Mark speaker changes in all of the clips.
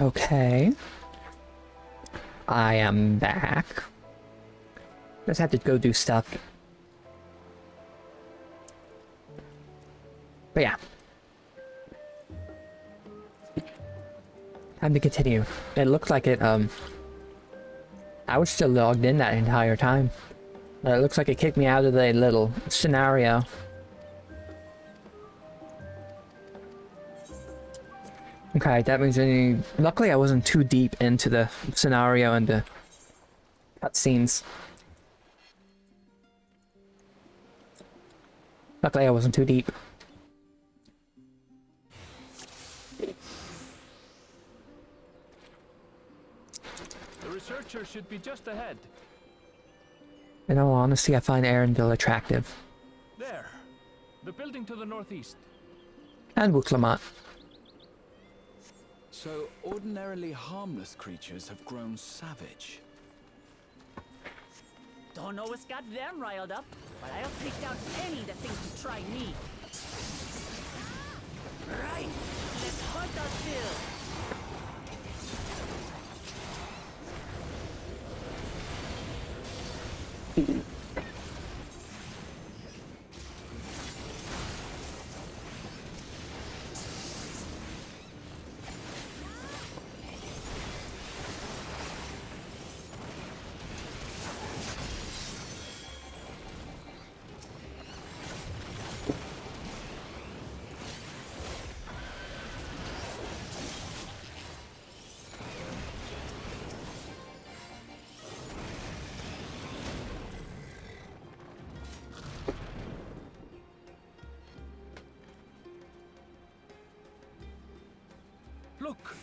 Speaker 1: Okay. I am back. Just had to go do stuff. But yeah. Time to continue. It looks like it, I was still logged in that entire time. But it looks like it kicked me out of the little scenario. Okay, that means luckily I wasn't too deep into the scenario and the cutscenes. Luckily I wasn't too deep.
Speaker 2: The researcher should be just ahead.
Speaker 1: In all honesty, I find Arendelle attractive.
Speaker 2: There. The building to the northeast.
Speaker 1: And Wuklamot.
Speaker 3: So, ordinarily harmless creatures have grown savage.
Speaker 4: Don't know what's got them riled up, but I'll take down any that thinks to try me. Right, let's hunt our fill.
Speaker 2: Look!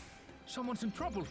Speaker 2: Someone's in trouble.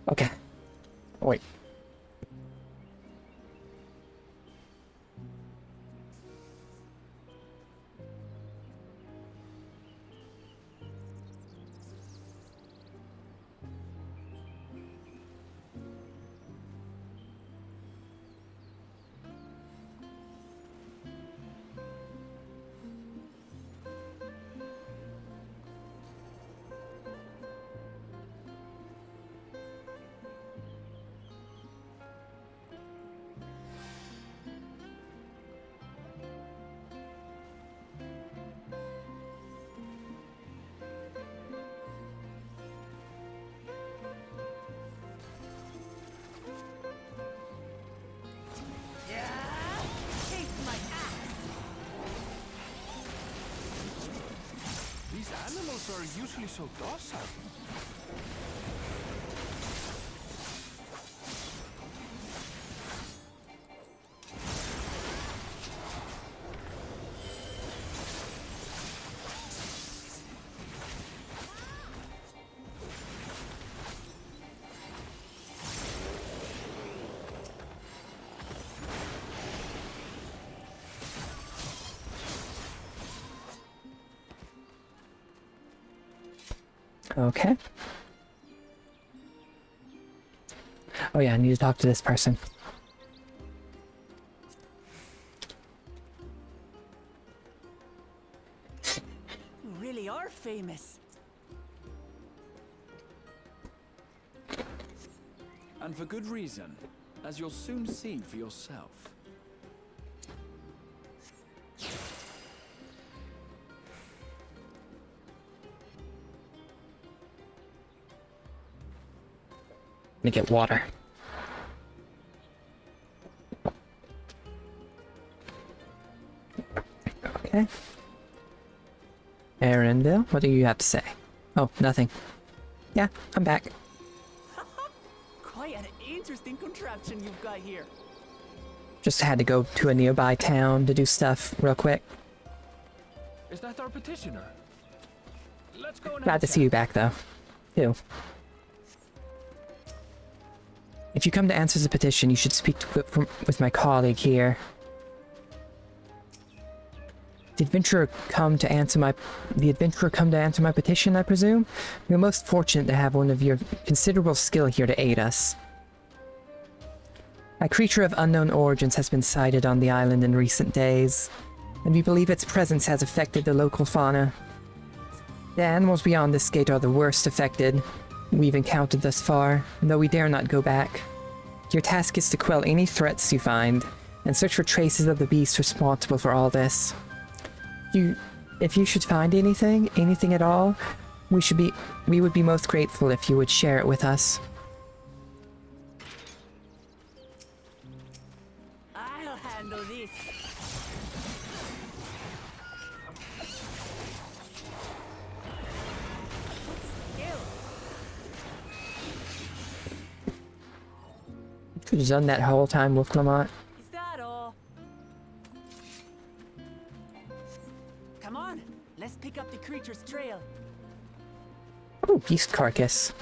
Speaker 1: Okay. Wait.
Speaker 4: Taste my axe.
Speaker 2: These animals are usually so docile.
Speaker 1: Okay. Oh yeah, I need to talk to this person.
Speaker 4: You really are famous.
Speaker 3: And for good reason, as you'll soon see for yourself.
Speaker 1: Let me get water. Okay. Arendelle, what do you have to say? Oh, nothing. Yeah, I'm back.
Speaker 4: Quite an interesting contraption you've got here.
Speaker 1: Just had to go to a nearby town to do stuff real quick.
Speaker 2: Is that our petitioner? Let's go and
Speaker 1: Glad
Speaker 2: have
Speaker 1: to
Speaker 2: a
Speaker 1: see you back, though. Too. If you come to answer the petition, you should speak with my colleague here. The adventurer come to answer my petition, I presume? We're most fortunate to have one of your considerable skill here to aid us. A creature of unknown origins has been sighted on the island in recent days, and we believe its presence has affected the local fauna. The animals beyond this gate are the worst affected we've encountered thus far, though we dare not go back. Your task is to quell any threats you find, and search for traces of the beast responsible for all this. If you should find anything at all, we would be most grateful if you would share it with us.
Speaker 4: I'll handle this. Still.
Speaker 1: Could have done that whole time with Lamont.
Speaker 4: Is that all? Come on, let's pick up the creature's trail.
Speaker 1: Oh, beast carcass.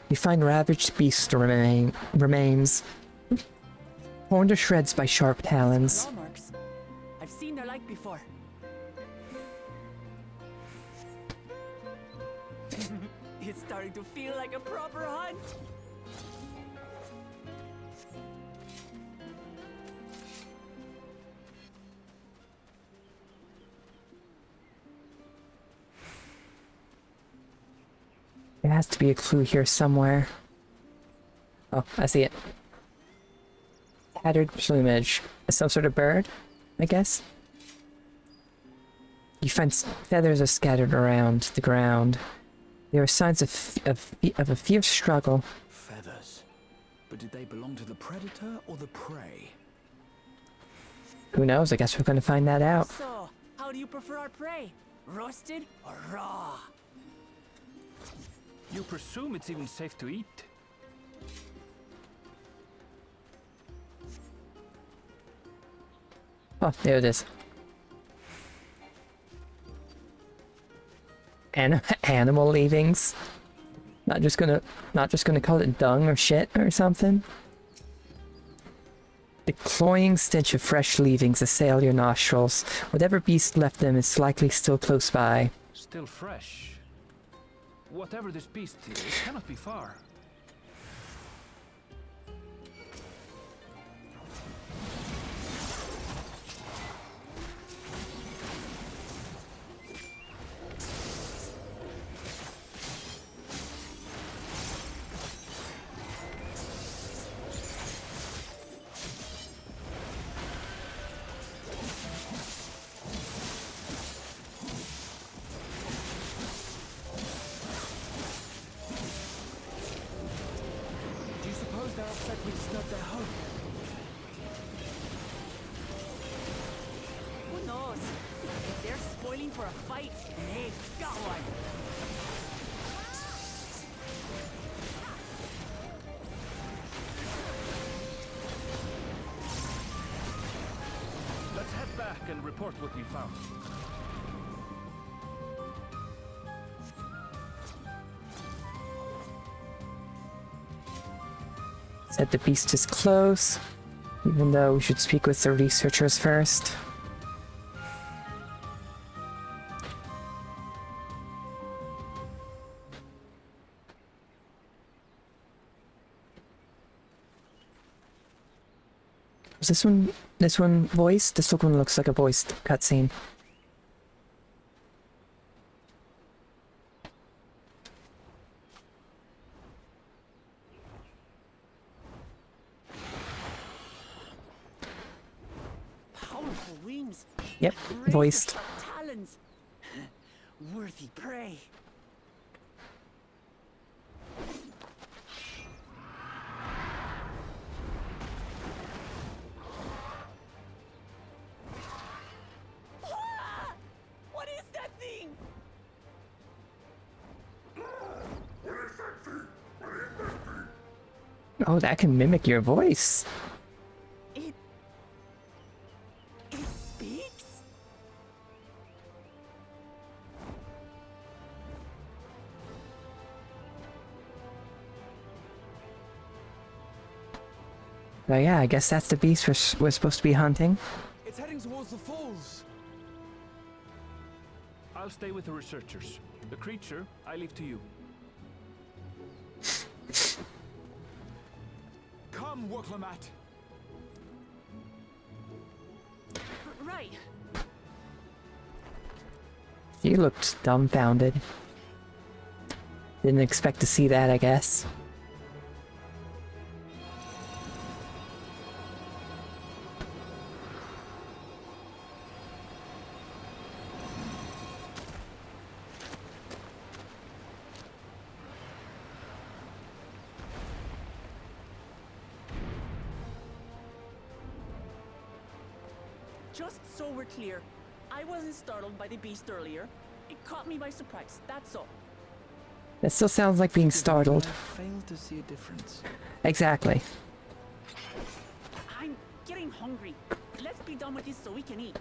Speaker 1: You find ravaged beast remains, torn to shreds by sharp talons.
Speaker 4: Claw marks. I've seen their like before. It's starting to feel like a proper hunt.
Speaker 1: There has to be a clue here somewhere. Oh, I see it. Tattered plumage. Some sort of bird, I guess? You find feathers are scattered around the ground. There are signs of a fierce struggle.
Speaker 3: Feathers. But did they belong to the predator or the prey?
Speaker 1: Who knows? I guess we're gonna find that out.
Speaker 4: So, how do you prefer our prey? Roasted or raw?
Speaker 2: You presume it's even safe to eat?
Speaker 1: Oh, there it is. animal leavings. Not just gonna call it dung or shit or something. The cloying stench of fresh leavings assail your nostrils. Whatever beast left them is likely still close by.
Speaker 2: Still fresh. Whatever this beast is, it cannot be far.
Speaker 4: Who knows? If they're spoiling for a fight, they've got one.
Speaker 2: Let's head back and report what we found.
Speaker 1: Said the beast is close, even though we should speak with the researchers first. Is this one voiced? This one looks like a voiced cutscene.
Speaker 4: Powerful wings.
Speaker 1: Yep, voiced.
Speaker 4: Razor-sharp talons. Worthy prey. Ah! What is that thing?
Speaker 1: Oh, that can mimic your voice.
Speaker 4: It speaks?
Speaker 1: Oh yeah, I guess that's the beast we're supposed to be hunting.
Speaker 3: It's heading towards the falls.
Speaker 2: I'll stay with the researchers. The creature, I leave to you.
Speaker 3: Come, Woklamat.
Speaker 4: Right.
Speaker 1: You looked dumbfounded. Didn't expect to see that, I guess.
Speaker 4: Just so we're clear, I wasn't startled by the beast earlier. It caught me by surprise, that's all.
Speaker 1: That still sounds like being startled.
Speaker 3: I failed to see a difference.
Speaker 1: Exactly.
Speaker 4: I'm getting hungry. Let's be done with this so we can eat.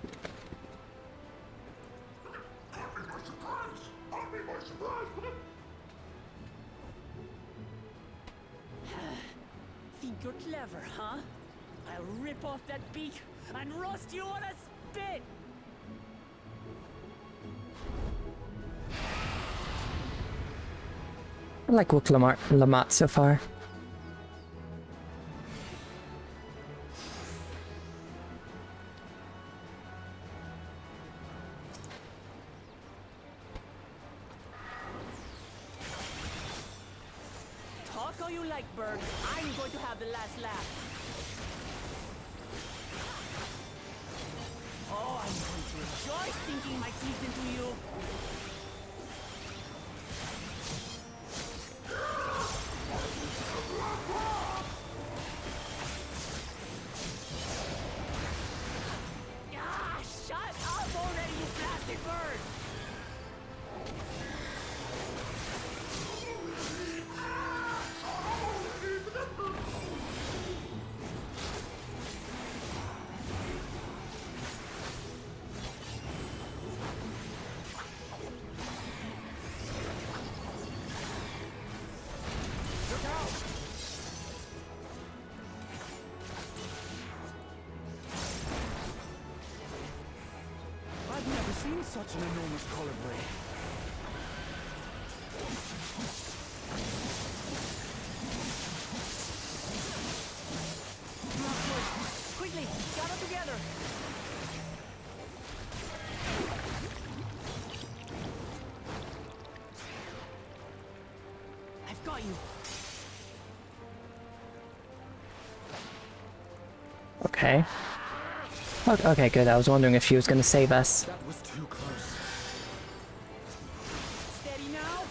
Speaker 4: Think you're clever, huh? I'll rip off that beak and roast you on a spit!
Speaker 1: I like Lamont so far.
Speaker 4: Talk all you like, bird. I'm going to have the last laugh. Oh, I'm going to enjoy sinking my teeth into you. Ah, shut up already, you blasted bird!
Speaker 3: seen such an enormous colibri.
Speaker 4: Quickly, gather together. I've got you.
Speaker 1: Okay. Okay, good. I was wondering if she was going to save us.
Speaker 3: That was too close.
Speaker 4: Steady now.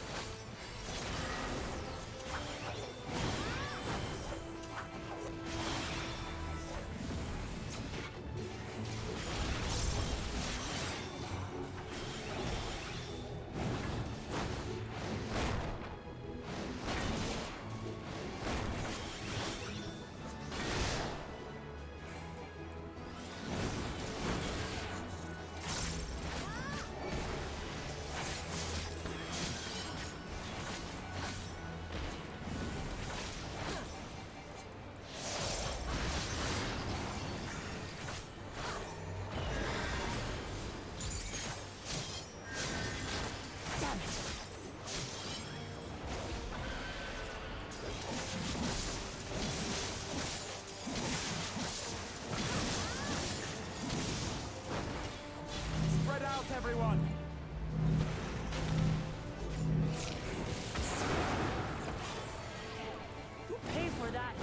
Speaker 2: Spread out, everyone.
Speaker 4: You pay for that.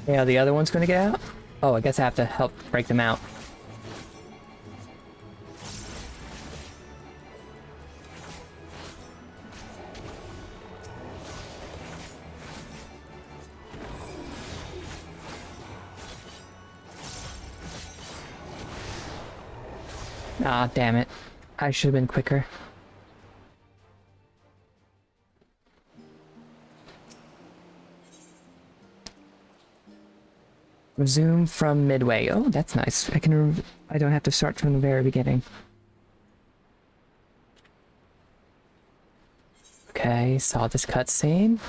Speaker 1: Yeah, the other one's going to get out? Oh, I guess I have to help break them out. Ah, damn it. I should have been quicker. Resume from midway. Oh, that's nice. I don't have to start from the very beginning. Okay, saw this cutscene.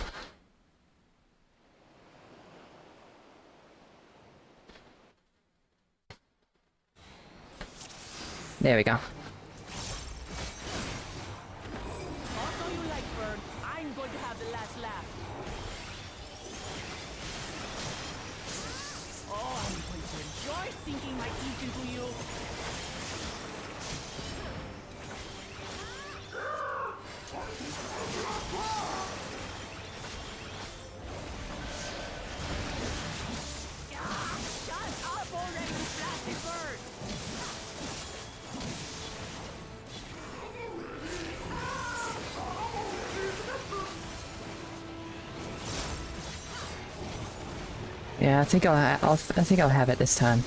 Speaker 1: There we go.
Speaker 4: Also you like burn. I'm going to have the last laugh. Oh, I'm going to enjoy sinking my teeth into you. Shut up already, you plastic bird!
Speaker 1: Yeah, I think I think I'll have it this time.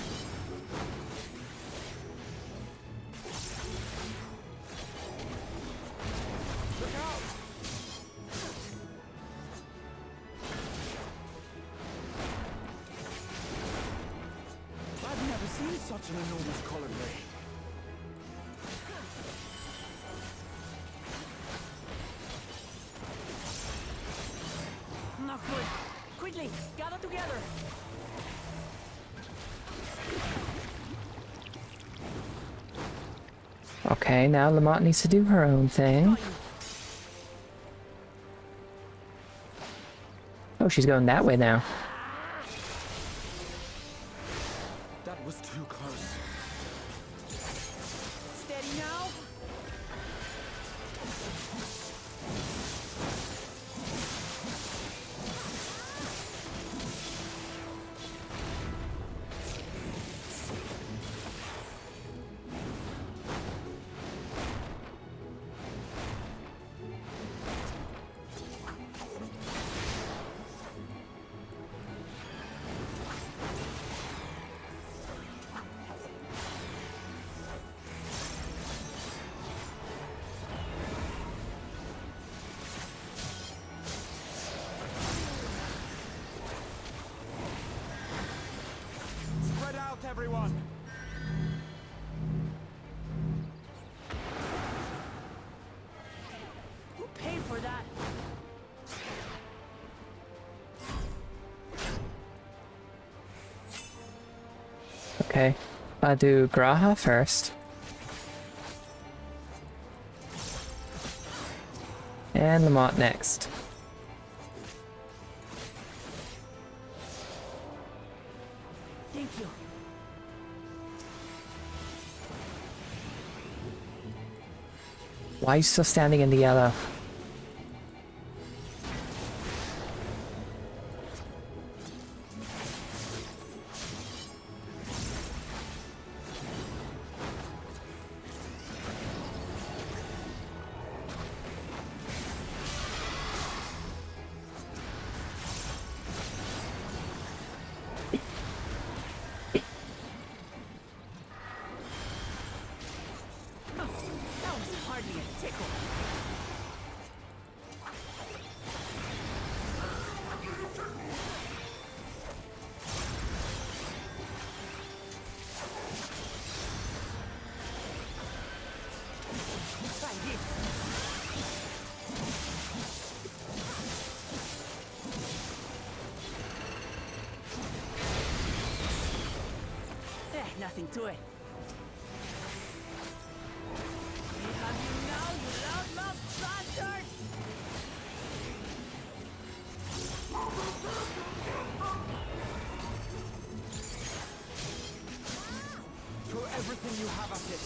Speaker 3: I've never seen such an enormous colibri.
Speaker 4: Not good. Quickly, gather together.
Speaker 1: Okay, now Lamont needs to do her own thing.
Speaker 4: Got you.
Speaker 1: Oh, she's going that way now.
Speaker 3: That was too close.
Speaker 4: Steady now.
Speaker 1: Okay. I'll do Graha first. And Lamont next.
Speaker 4: Thank you.
Speaker 1: Why are you still standing in the yellow?
Speaker 4: That was hardly a tickle. Try this. Nothing to it. We have you now, you loudmouth bastard!
Speaker 3: Throw everything you have at it.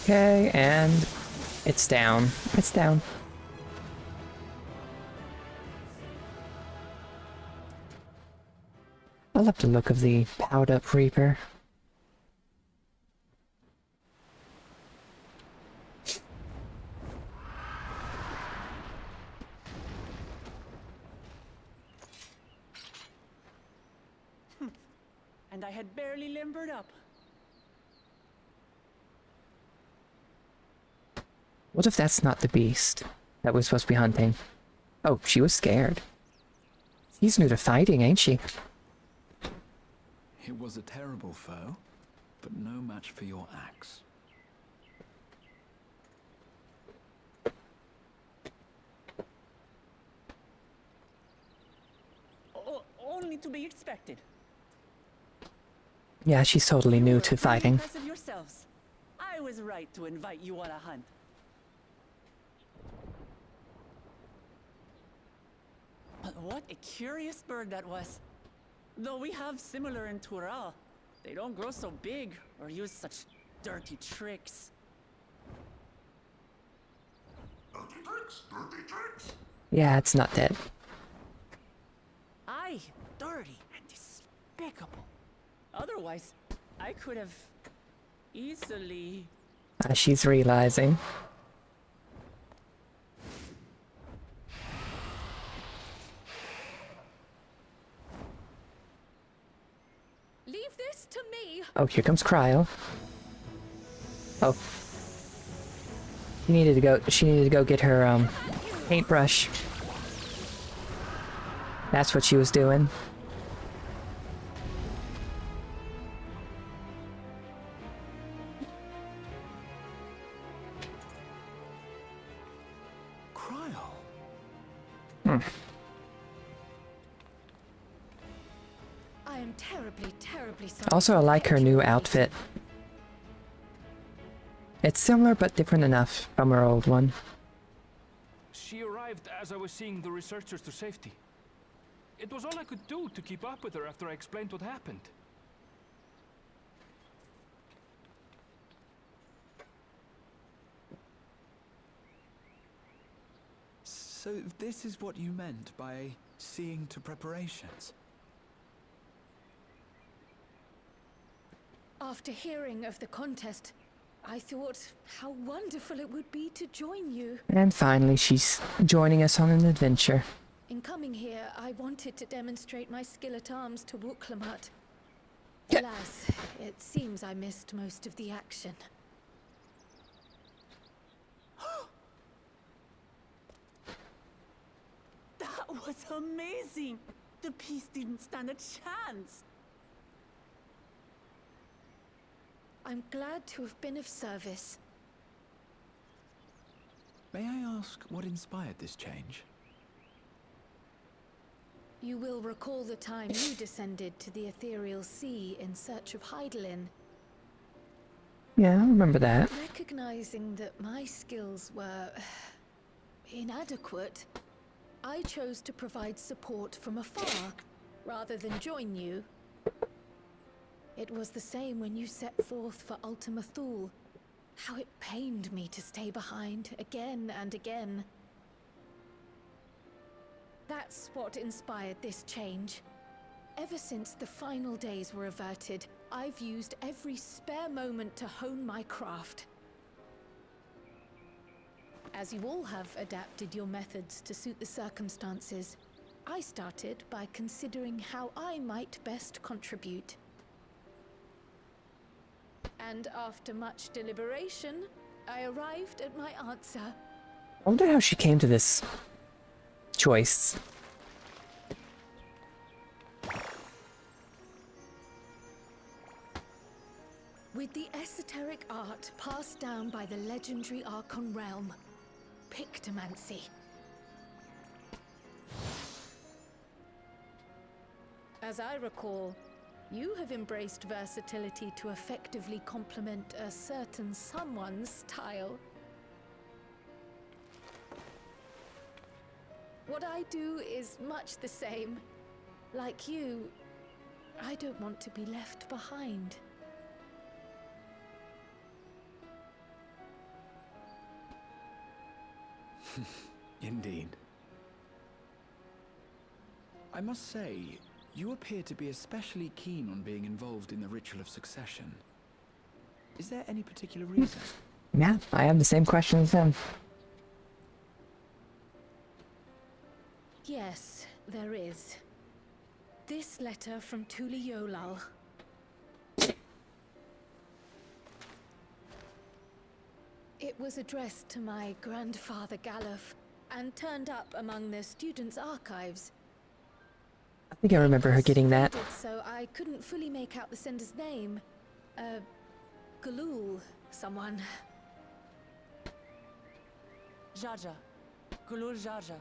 Speaker 1: Okay, and it's down. It's down. I love the look of the powdered up Reaper.
Speaker 4: And I had barely limbered up.
Speaker 1: What if that's not the beast that we're supposed to be hunting? Oh, she was scared. She's new to fighting, ain't she?
Speaker 3: It was a terrible foe, but no match for your axe.
Speaker 4: Only to be expected.
Speaker 1: Yeah, she's totally new to fighting.
Speaker 4: Impressive yourselves. I was right to invite you on a hunt. But what a curious bird that was. Though we have similar in Tural, they don't grow so big or use such dirty tricks.
Speaker 5: Dirty tricks, dirty tricks.
Speaker 1: Yeah, it's not dead.
Speaker 4: Aye, dirty and despicable. Otherwise, I could have easily...
Speaker 1: As she's realizing.
Speaker 6: Leave this to me.
Speaker 1: Oh, here comes Cryo. Oh. She needed to go get her, paintbrush. That's what she was doing.
Speaker 3: Cryo?
Speaker 6: I am terribly, terribly sorry.
Speaker 1: Also, I like her new outfit. It's similar but different enough from her old one.
Speaker 2: She arrived as I was seeing the researchers to safety. It was all I could do to keep up with her after I explained what happened.
Speaker 3: So this is what you meant by seeing to preparations?
Speaker 6: After hearing of the contest, I thought how wonderful it would be to join you.
Speaker 1: And finally, she's joining us on an adventure.
Speaker 6: In coming here, I wanted to demonstrate my skill at arms to Wuklamut.
Speaker 1: Yeah.
Speaker 6: Alas, it seems I missed most of the action.
Speaker 4: That was amazing! The piece didn't stand a chance!
Speaker 6: I'm glad to have been of service.
Speaker 3: May I ask what inspired this change?
Speaker 6: You will recall the time you descended to the ethereal sea in search of Heidelin.
Speaker 1: Yeah, I remember that.
Speaker 6: Recognizing that my skills were inadequate, I chose to provide support from afar rather than join you. It was the same when you set forth for Ultima Thule. How it pained me to stay behind again and again. That's what inspired this change. Ever since the final days were averted, I've used every spare moment to hone my craft. As you all have adapted your methods to suit the circumstances, I started by considering how I might best contribute. And after much deliberation, I arrived at my answer.
Speaker 1: I wonder how she came to this choice.
Speaker 6: With the esoteric art passed down by the legendary Archon realm, Pictomancy. As I recall, you have embraced versatility to effectively complement a certain someone's style. What I do is much the same. Like you, I don't want to be left behind.
Speaker 3: Indeed. I must say, you appear to be especially keen on being involved in the ritual of succession. Is there any particular reason?
Speaker 1: Yeah, I have the same question as them.
Speaker 6: Yes, there is. This letter from Tuli Yolal. It was addressed to my grandfather Galuf and turned up among the students' archives.
Speaker 1: I think I remember her getting that.
Speaker 6: So I couldn't fully make out the sender's name. Galul, someone.
Speaker 4: Jaja. Gulul Jaja.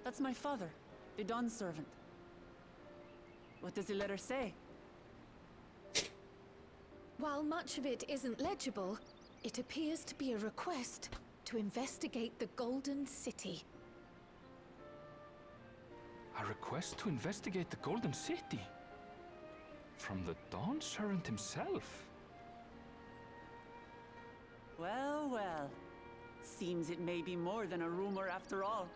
Speaker 4: That's my father, the Dawn servant. What does the letter say?
Speaker 6: While much of it isn't legible, it appears to be a request to investigate the Golden City.
Speaker 2: A request to investigate the Golden City? From the Dawn Servant himself?
Speaker 4: Well, well. Seems it may be more than a rumor after all.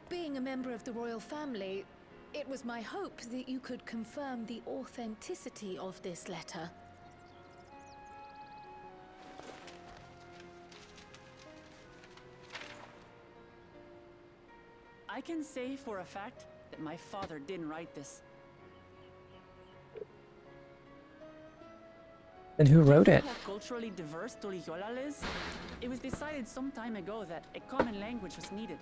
Speaker 6: Being a member of the royal family, it was my hope that you could confirm the authenticity of this letter.
Speaker 4: I can say for a fact that my father didn't write this.
Speaker 1: And who wrote it?
Speaker 4: How culturally diverse Toliyolal is? It was decided some time ago that a common language was needed.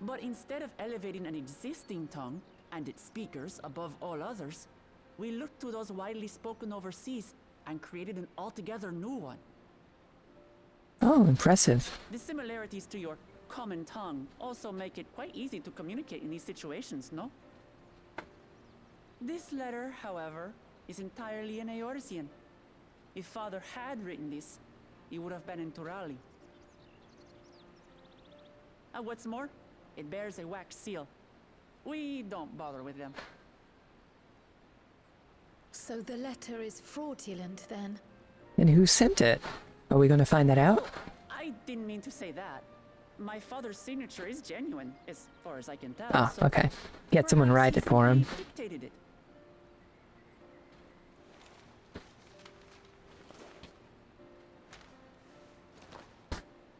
Speaker 4: But instead of elevating an existing tongue and its speakers above all others, we looked to those widely spoken overseas and created an altogether new one.
Speaker 1: Oh, impressive.
Speaker 4: The similarities to your common tongue also make it quite easy to communicate in these situations, no? This letter, however, is entirely in Eorzean. If Father had written this, it would have been in Turali. And what's more, it bears a wax seal. We don't bother with them.
Speaker 6: So the letter is fraudulent, then?
Speaker 1: And who sent it? Are we going to find that out?
Speaker 4: I didn't mean to say that. My father's signature is genuine, as far as I can tell.
Speaker 1: Oh,
Speaker 4: so
Speaker 1: okay. Get someone
Speaker 4: perhaps
Speaker 1: write
Speaker 4: he
Speaker 1: it for him.
Speaker 4: simply dictated it.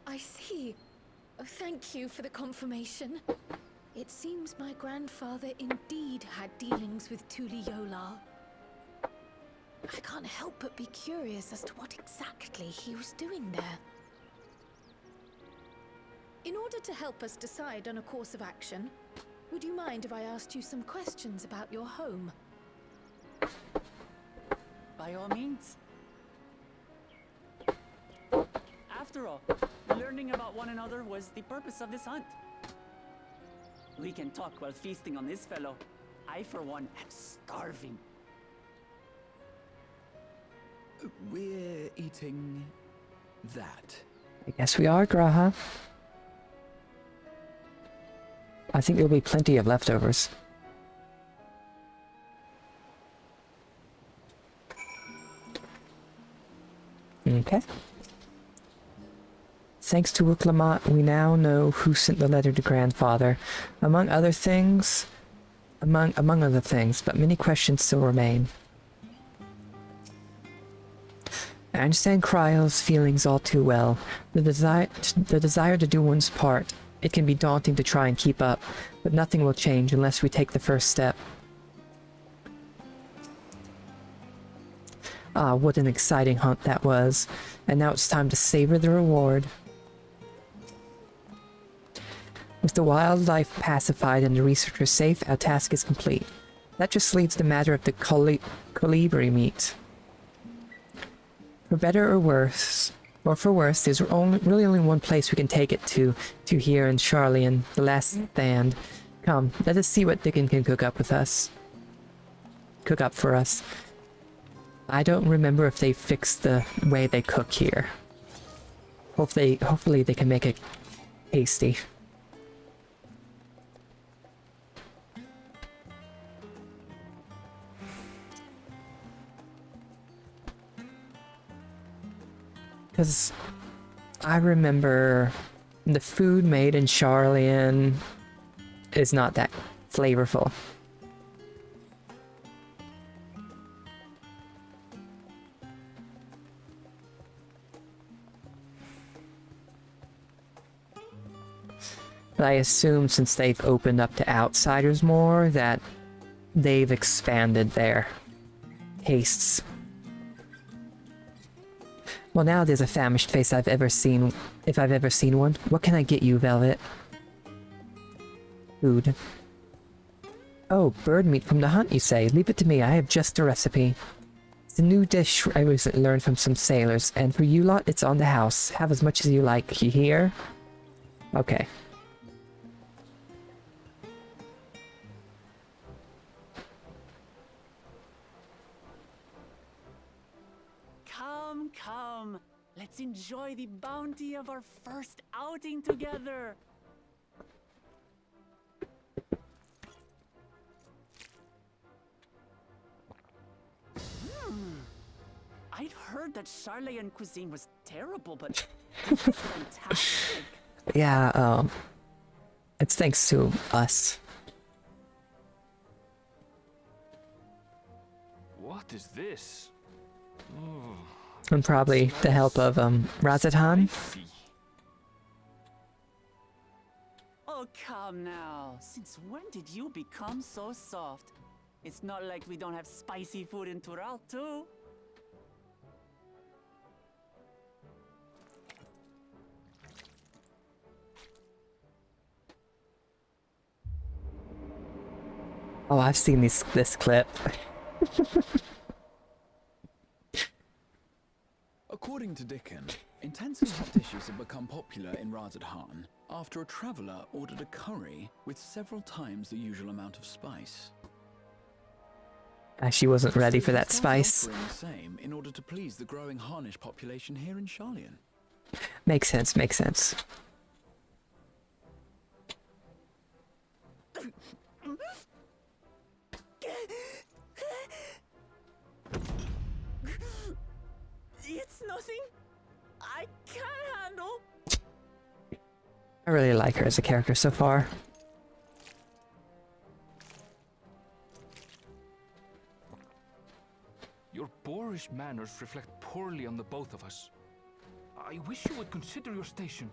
Speaker 6: I see. Oh, thank you for the confirmation. It seems my grandfather indeed had dealings with Tuli Yolal. I can't help but be curious as to what exactly he was doing there. In order to help us decide on a course of action, would you mind if I asked you some questions about your home?
Speaker 4: By all means. After After all, learning about one another was the purpose of this hunt. We can talk while feasting on this fellow. I, for one, am starving.
Speaker 3: We're eating that.
Speaker 1: I guess we are, Graha. I think there'll be plenty of leftovers. Okay. Thanks to Uklamat, we now know who sent the letter to Grandfather. Among other things, but many questions still remain. I understand Cryle's feelings all too well. The desire to do one's part. It can be daunting to try and keep up, but nothing will change unless we take the first step. Ah, what an exciting hunt that was. And now it's time to savor the reward. With the wildlife pacified and the researchers safe, our task is complete. That just leaves the matter of the colibri meat. For better or worse, there's really only one place we can take it to here in Charlian, the last stand. Come, let us see what Dickon can cook up for us. I don't remember if they fixed the way they cook here. Hopefully they can make it tasty. Because I remember the food made in Charlian is not that flavorful. But I assume since they've opened up to outsiders more, that they've expanded their tastes. Well, now there's a famished face I've ever seen, if I've ever seen one. What can I get you, Velvet? Food. Oh, bird meat from the hunt, you say? Leave it to me, I have just the recipe. It's a new dish I recently learned from some sailors, and for you lot, it's on the house. Have as much as you like, you hear? Okay.
Speaker 4: Come, let's enjoy the bounty of our first outing together. I'd heard that Charlayan cuisine was terrible, but this was fantastic.
Speaker 1: Yeah, it's thanks to us.
Speaker 2: What is this? Oh.
Speaker 1: And probably the help of, Razatan.
Speaker 4: Oh, come now. Since when did you become so soft? It's not like we don't have spicy food in Tural, too.
Speaker 1: Oh, I've seen this clip.
Speaker 3: According to Dickon, intensely hot dishes have become popular in Razadhan after a traveller ordered a curry with several times the usual amount of spice.
Speaker 1: She wasn't ready for that
Speaker 3: So he started
Speaker 1: spice.
Speaker 3: offering the same in order to please the growing Harnish population here in Charlian.
Speaker 1: Makes sense, makes sense.
Speaker 4: It's nothing I can't handle.
Speaker 1: I really like her as a character so far.
Speaker 2: Your boorish manners reflect poorly on the both of us. I wish you would consider your station.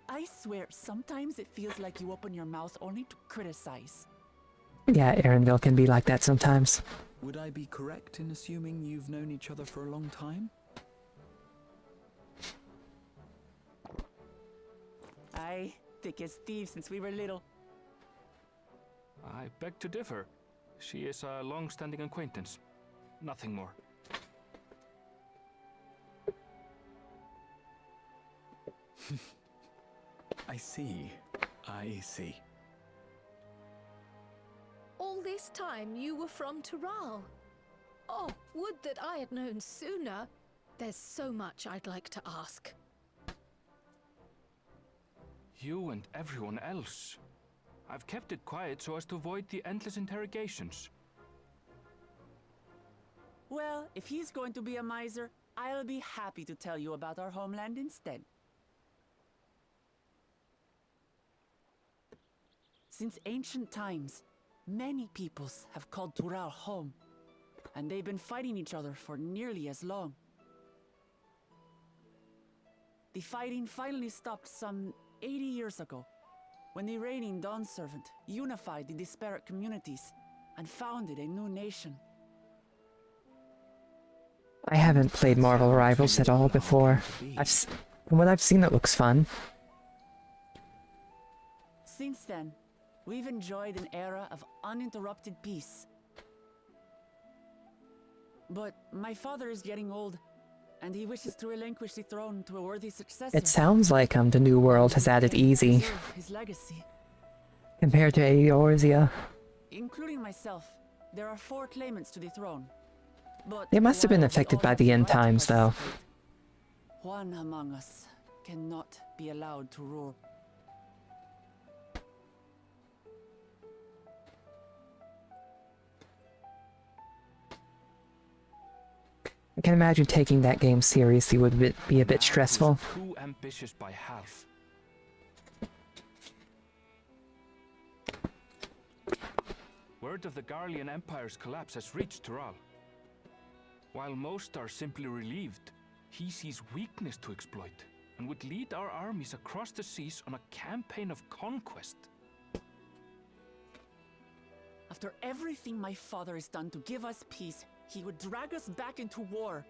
Speaker 4: I swear, sometimes it feels like you open your mouth only to criticize.
Speaker 1: Yeah, Arendelle can be like that sometimes.
Speaker 3: Would I be correct in assuming you've known each other for a long time?
Speaker 4: Aye, thick as thieves since we were little.
Speaker 2: I beg to differ. She is a long-standing acquaintance. Nothing more.
Speaker 3: I see. I see.
Speaker 6: All this time you were from Tural. Oh, would that I had known sooner. There's so much I'd like to ask.
Speaker 2: You and everyone else. I've kept it quiet so as to avoid the endless interrogations.
Speaker 4: Well, if he's going to be a miser, I'll be happy to tell you about our homeland instead. Since ancient times, many peoples have called Tural home, and they've been fighting each other for nearly as long. The fighting finally stopped some 80 years ago, when the reigning Dawn Servant unified the disparate communities and founded a new nation.
Speaker 1: I haven't played Marvel Rivals at all before. From what I've seen, it looks fun.
Speaker 4: Since then, we've enjoyed an era of uninterrupted peace. But my father is getting old, and he wishes to relinquish the throne to a worthy successor.
Speaker 1: It sounds like the New World has added easy
Speaker 4: His legacy.
Speaker 1: compared to Eorzea.
Speaker 4: Including myself, there are 4 claimants to the throne. But
Speaker 1: They must have been
Speaker 4: while we
Speaker 1: affected
Speaker 4: all
Speaker 1: by
Speaker 4: have
Speaker 1: the end
Speaker 4: right to
Speaker 1: times, though.
Speaker 4: participate, one among us cannot be allowed to rule.
Speaker 1: I can imagine taking that game seriously would be a bit
Speaker 2: That was
Speaker 1: stressful.
Speaker 2: Too ambitious by half. Word of the Garlean Empire's collapse has reached Tural. While most are simply relieved, he sees weakness to exploit and would lead our armies across the seas on a campaign of conquest.
Speaker 4: After everything my father has done to give us peace, he would drag us back into war.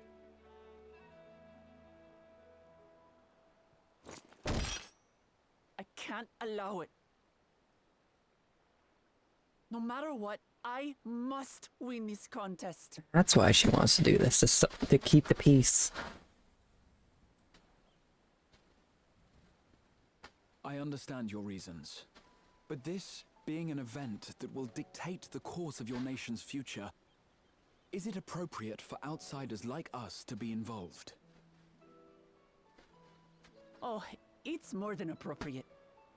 Speaker 4: I can't allow it. No matter what, I must win this contest.
Speaker 1: That's why she wants to do this, to keep the peace.
Speaker 3: I understand your reasons. But this being an event that will dictate the course of your nation's future, is it appropriate for outsiders like us to be involved?
Speaker 4: Oh, it's more than appropriate.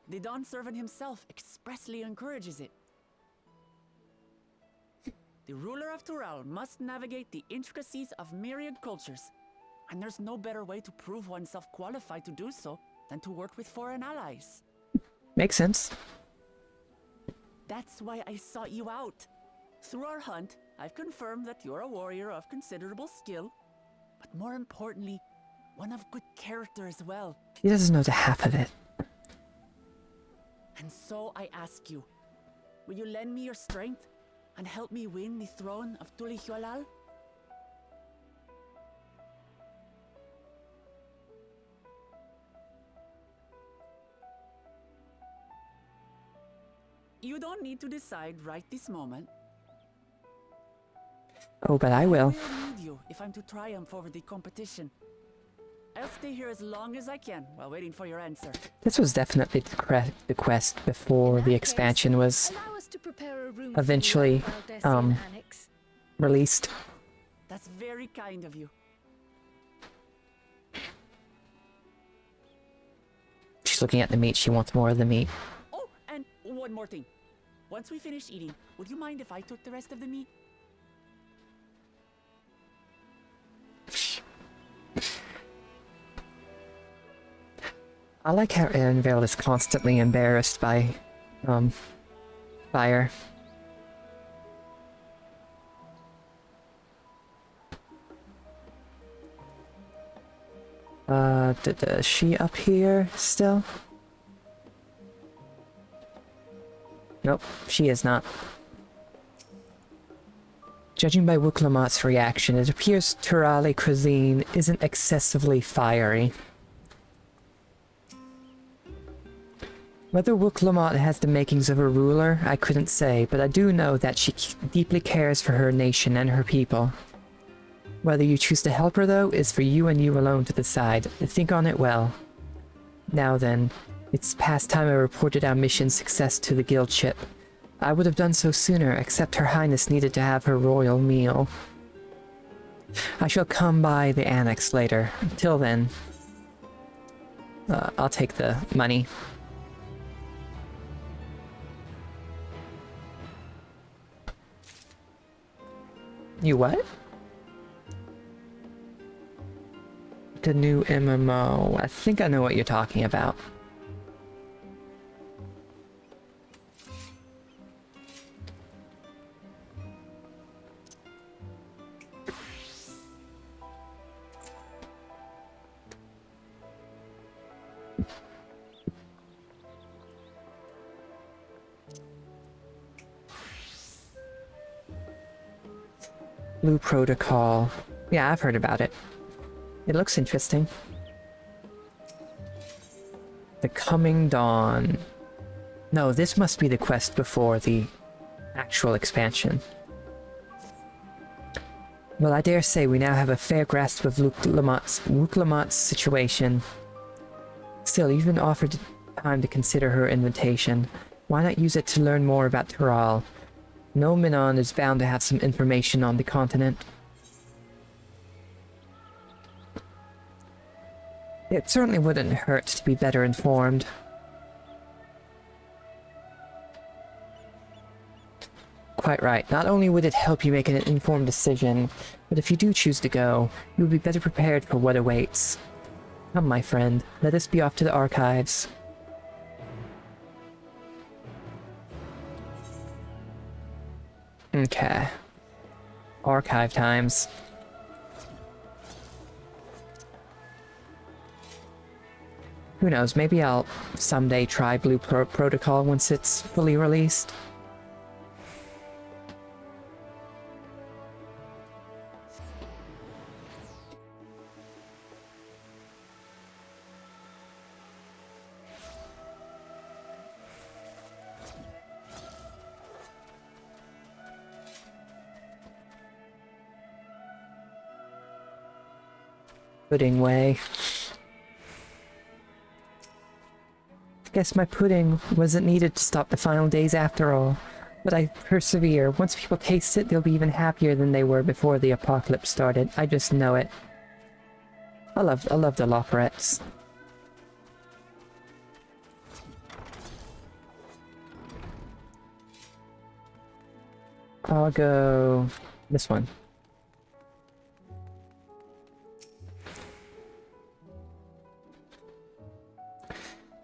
Speaker 4: The Dawn Servant himself expressly encourages it. The ruler of Tural must navigate the intricacies of myriad cultures, and there's no better way to prove oneself qualified to do so than to work with foreign allies.
Speaker 1: Makes sense.
Speaker 4: That's why I sought you out. Through our hunt, I've confirmed that you're a warrior of considerable skill, but more importantly, one of good character as well.
Speaker 1: He doesn't know the half of it.
Speaker 4: And so I ask you, will you lend me your strength and help me win the throne of Tulihualal? You don't need to decide right this moment.
Speaker 1: Oh, but I will.
Speaker 4: I need you if I'm to triumph over the competition. I'll stay here as long as I can while waiting for your answer.
Speaker 1: This was definitely the quest before the expansion was
Speaker 6: Allow us to prepare a room
Speaker 1: eventually,
Speaker 6: for you at Valdesian Annex.
Speaker 1: released.
Speaker 4: That's very kind of you.
Speaker 1: She's looking at the meat. She wants more of the meat.
Speaker 4: Oh, and one more thing. Once we finish eating, would you mind if I took the rest of the meat?
Speaker 1: I like how Erenvale is constantly embarrassed by, fire. Is she up here still? Nope, she is not. Judging by Wuklamat's reaction, it appears Turali cuisine isn't excessively fiery. Whether Wuklamat has the makings of a ruler, I couldn't say, but I do know that she deeply cares for her nation and her people. Whether you choose to help her, though, is for you and you alone to decide. Think on it well. Now then, it's past time I reported our mission success to the guild ship. I would have done so sooner, except Her Highness needed to have her royal meal. I shall come by the annex later. Until then, I'll take the money. You what? The new MMO. I think I know what you're talking about. Blue Protocol. Yeah, I've heard about it. It looks interesting. The Coming Dawn. No, this must be the quest before the actual expansion. Well, I dare say we now have a fair grasp of Luke Lamott's situation. Still, you've been offered time to consider her invitation. Why not use it to learn more about Tural? No Minon is bound to have some information on the continent. It certainly wouldn't hurt to be better informed. Quite right. Not only would it help you make an informed decision, but if you do choose to go, you will be better prepared for what awaits. Come, my friend, let us be off to the archives. Okay. Archive times. Who knows, maybe I'll someday try Blue Protocol once it's fully released. Pudding way. I guess my pudding wasn't needed to stop the final days after all. But I persevere. Once people taste it, they'll be even happier than they were before the apocalypse started. I just know it. I love the Loperettes. I'll go this one.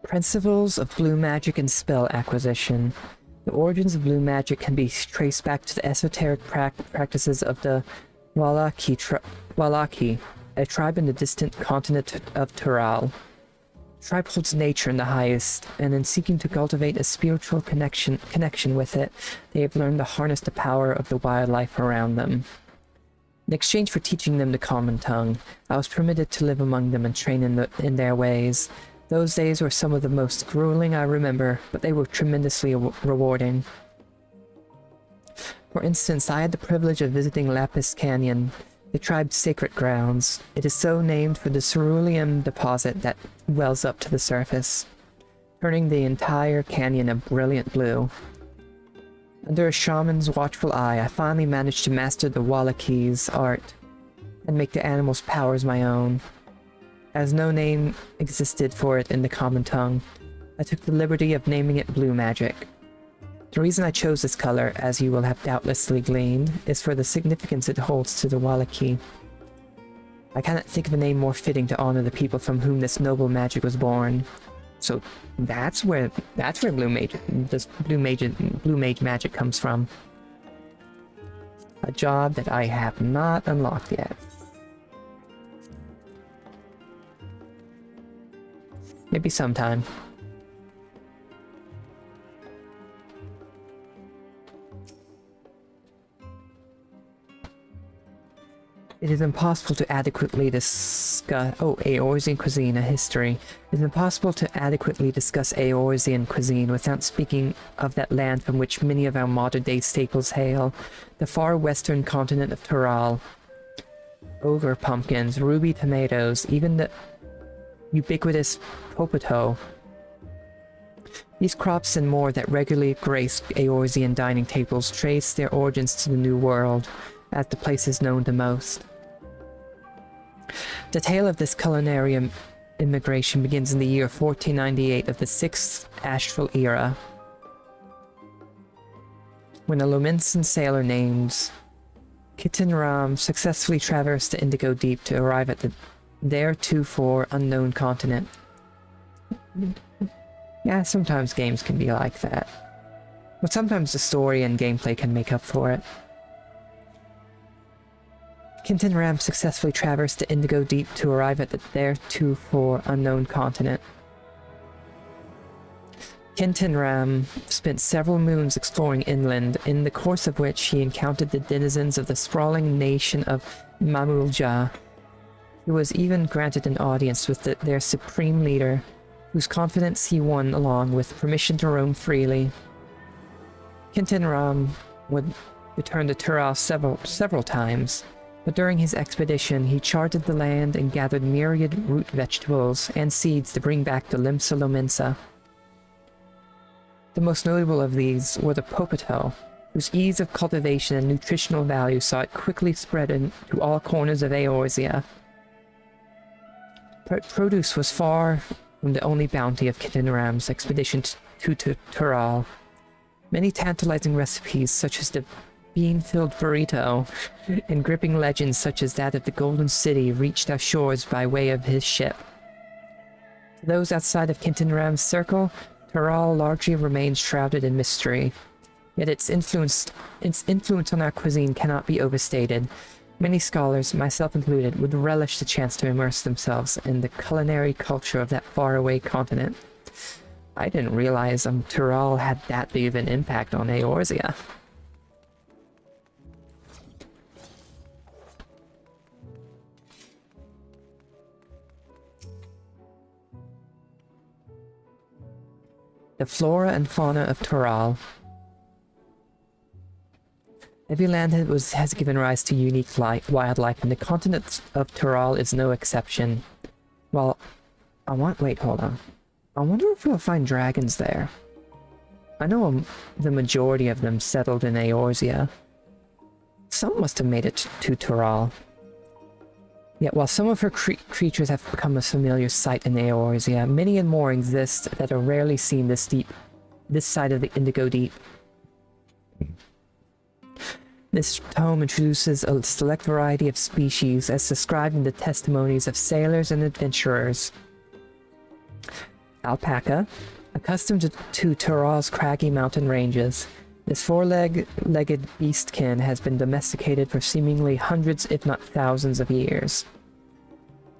Speaker 1: Principles of blue magic and spell acquisition. The origins of blue magic can be traced back to the esoteric practices of the Wallaki, a tribe in the distant continent of Tural. The tribe holds nature in the highest, and in seeking to cultivate a spiritual connection with it, they have learned to harness the power of the wildlife around them. In exchange for teaching them the common tongue, I was permitted to live among them and train in their ways. Those days were some of the most grueling I remember, but they were tremendously rewarding. For instance, I had the privilege of visiting Lapis Canyon, the tribe's sacred grounds. It is so named for the cerulean deposit that wells up to the surface, turning the entire canyon a brilliant blue. Under a shaman's watchful eye, I finally managed to master the Wallaki's art and make the animal's powers my own. As no name existed for it in the common tongue, I took the liberty of naming it blue magic. The reason I chose this color, as you will have doubtlessly gleaned, is for the significance it holds to the Wallaki. I cannot think of a name more fitting to honor the people from whom this noble magic was born. So that's where blue mage magic comes from. A job that I have not unlocked yet. Maybe sometime. It is impossible to adequately discuss... Oh, Eorzean cuisine, a history. It is impossible to adequately discuss Eorzean cuisine without speaking of that land from which many of our modern-day staples hail, the far western continent of Tural. Ogre pumpkins, ruby tomatoes, even the ubiquitous potato. These crops and more that regularly grace Eorzean dining tables trace their origins to the New World, as the place is known to most. The tale of this culinary immigration begins in the year 1498 of the 6th Astral Era, when a Lominsan sailor named Kitten Ram successfully traversed the Indigo Deep to arrive at the theretofore unknown continent. Yeah, sometimes games can be like that. But sometimes the story and gameplay can make up for it. Kintin Ram successfully traversed the Indigo Deep to arrive at the theretofore unknown continent. Kintin Ram spent several moons exploring inland, in the course of which he encountered the denizens of the sprawling nation of Mamulja. He was even granted an audience with their supreme leader, whose confidence he won along with permission to roam freely. Kintin Ram would return to Tural several times, but during his expedition he charted the land and gathered myriad root vegetables and seeds to bring back to Limsa Lominsa. The most notable of these were the potato, whose ease of cultivation and nutritional value saw it quickly spread into all corners of Eorzea. Produce was far from the only bounty of Kintin Ram's expedition to Tural. Many tantalizing recipes, such as the bean-filled burrito, and gripping legends such as that of the Golden City, reached our shores by way of his ship. To those outside of Kintin Ram's circle, Tural largely remains shrouded in mystery, yet its influence on our cuisine cannot be overstated. Many scholars, myself included, would relish the chance to immerse themselves in the culinary culture of that faraway continent. I didn't realize Tural had that big of an impact on Eorzea. The flora and fauna of Tural. Every land has given rise to unique wildlife, and the continent of Tural is no exception. Well, wait, hold on. I wonder if we'll find dragons there. I know the majority of them settled in Eorzea. Some must have made it to Tural. Yet while some of her creatures have become a familiar sight in Eorzea, many and more exist that are rarely seen this side of the Indigo Deep. This tome introduces a select variety of species as described in the testimonies of sailors and adventurers. Alpaca, accustomed to Tural's craggy mountain ranges, this four-legged beastkin has been domesticated for seemingly hundreds if not thousands of years.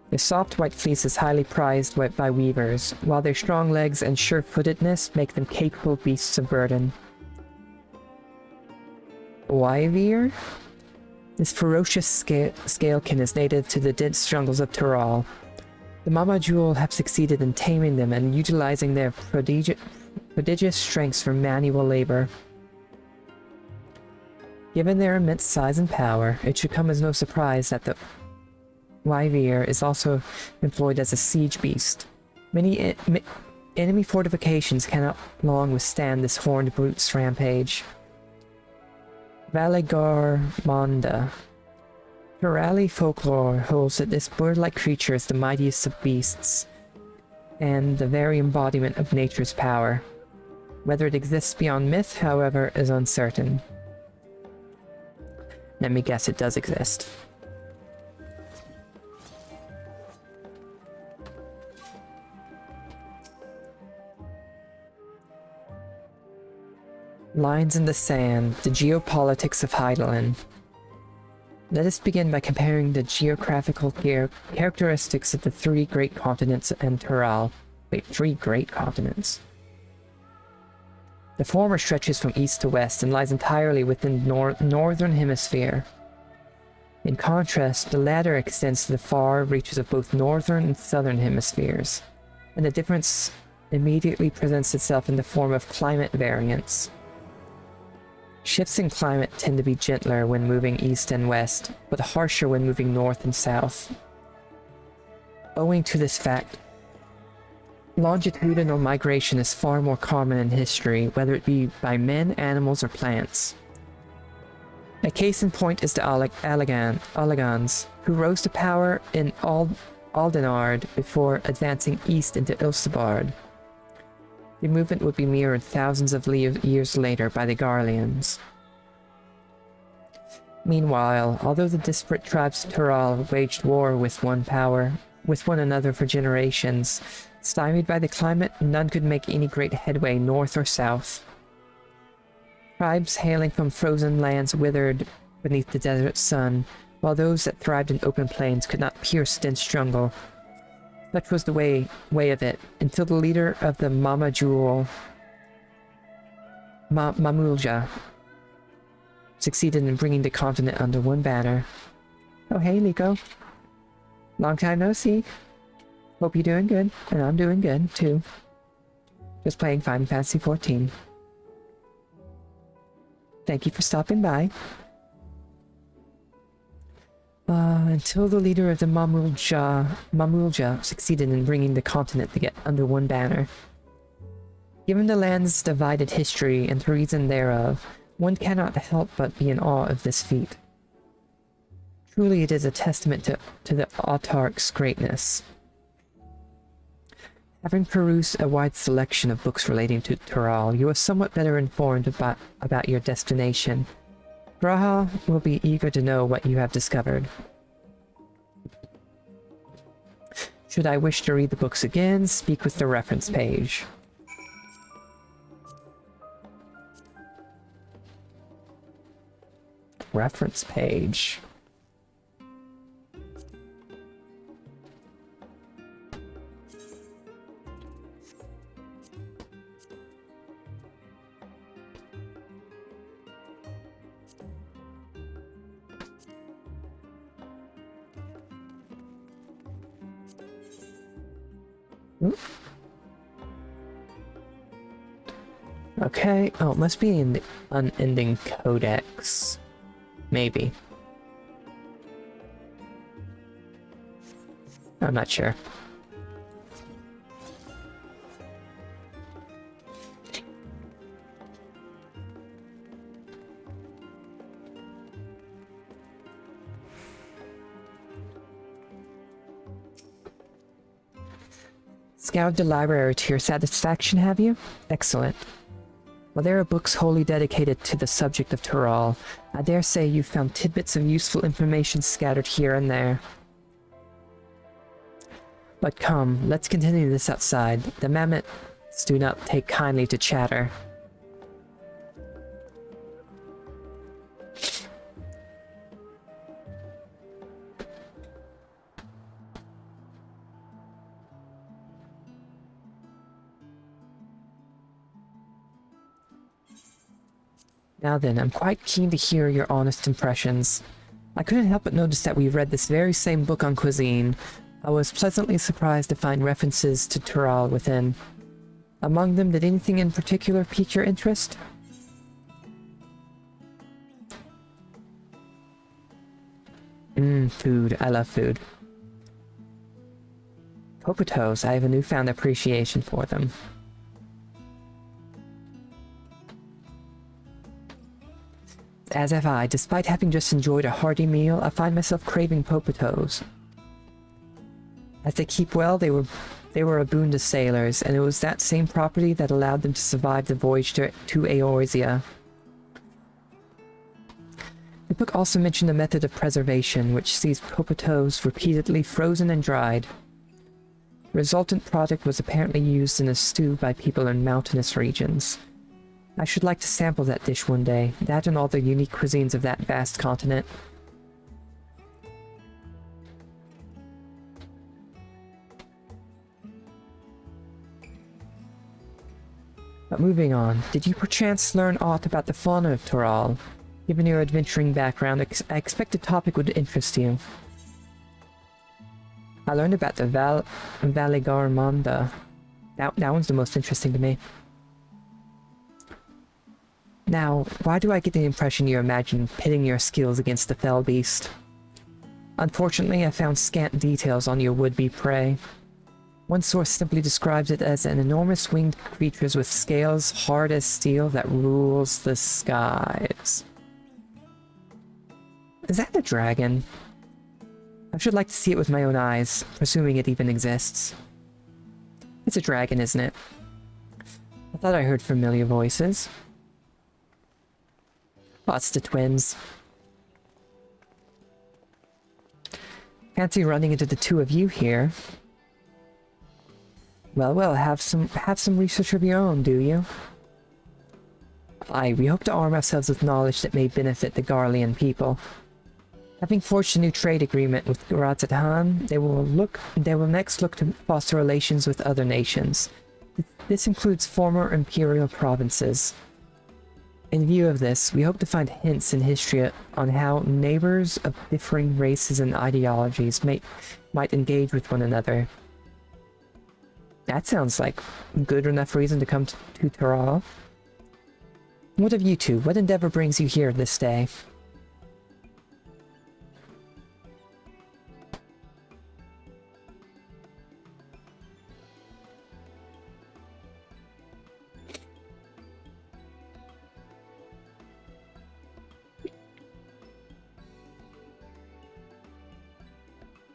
Speaker 1: Their soft white fleece is highly prized by weavers, while their strong legs and sure-footedness make them capable beasts of burden. Wyvere? This ferocious scalekin is native to the dense jungles of Tural. The Mama Jewel have succeeded in taming them and utilizing their prodigious strengths for manual labor. Given their immense size and power, it should come as no surprise that the Wyvere is also employed as a siege beast. Many enemy fortifications cannot long withstand this horned brute's rampage. Valigarmonda. Turali folklore holds that this bird-like creature is the mightiest of beasts, and the very embodiment of nature's power. Whether it exists beyond myth, however, is uncertain. Let me guess, it does exist. Lines in the Sand, the geopolitics of Hydaelyn. Let us begin by comparing the geographical characteristics of the three great continents and Tural. Wait, three great continents. The former stretches from east to west and lies entirely within the northern hemisphere. In contrast, the latter extends to the far reaches of both northern and southern hemispheres, and the difference immediately presents itself in the form of climate variance. Shifts in climate tend to be gentler when moving east and west, but harsher when moving north and south. Owing to this fact, longitudinal migration is far more common in history, whether it be by men, animals, or plants. A case in point is the Allegans, who rose to power in Aldenard before advancing east into Ilsebard. The movement would be mirrored thousands of years later by the Garleans. Meanwhile, although the disparate tribes of Tural waged war with one another for generations, stymied by the climate, none could make any great headway north or south. Tribes hailing from frozen lands withered beneath the desert sun, while those that thrived in open plains could not pierce dense jungle. Such was the way of it, until the leader of the Mamulja succeeded in bringing the continent under one banner. Oh hey, Liko. Long time no see. Hope you're doing good, and I'm doing good, too. Just playing Final Fantasy XIV. Thank you for stopping by. Until the leader of the Mamulja succeeded in bringing the continent to get under one banner. Given the land's divided history and the reason thereof, one cannot help but be in awe of this feat. Truly it is a testament to the autarch's greatness. Having perused a wide selection of books relating to Tural, you are somewhat better informed about your destination. Graha will be eager to know what you have discovered. Should I wish to read the books again, speak with the reference page. Reference page. Okay, oh, it must be in the Unending Codex. Maybe. I'm not sure. Scoured the library to your satisfaction, have you? Excellent. While there are books wholly dedicated to the subject of Tural, I dare say you've found tidbits of useful information scattered here and there. But come, let's continue this outside. The mammoths do not take kindly to chatter. Now then, I'm quite keen to hear your honest impressions. I couldn't help but notice that we read this very same book on cuisine. I was pleasantly surprised to find references to Tural within. Among them, did anything in particular pique your interest? Food. I love food. Popotos, I have a newfound appreciation for them. As have I. Despite having just enjoyed a hearty meal, I find myself craving popotos. As they keep well, they were a boon to sailors, and it was that same property that allowed them to survive the voyage to Eorzea. The book also mentioned a method of preservation, which sees popotos repeatedly frozen and dried. The resultant product was apparently used in a stew by people in mountainous regions. I should like to sample that dish one day, that and all the unique cuisines of that vast continent. But moving on, did you perchance learn aught about the fauna of Tural? Given your adventuring background, I expect the topic would interest you. I learned about the Valigarmanda. That one's the most interesting to me. Now, why do I get the impression you imagine pitting your skills against the fell beast? Unfortunately, I found scant details on your would-be prey. One source simply describes it as an enormous winged creature with scales hard as steel that rules the skies. Is that a dragon? I should like to see it with my own eyes, presuming it even exists. It's a dragon, isn't it? I thought I heard familiar voices. Oh, it's the twins. Fancy running into the two of you here. Well, have some research of your own, do you? Aye, we hope to arm ourselves with knowledge that may benefit the Garlean people. Having forged a new trade agreement with Grazathan, they will next look to foster relations with other nations. This includes former imperial provinces. In view of this, we hope to find hints in history on how neighbors of differing races and ideologies might engage with one another. That sounds like a good enough reason to come to Tural. What of you two? What endeavor brings you here this day?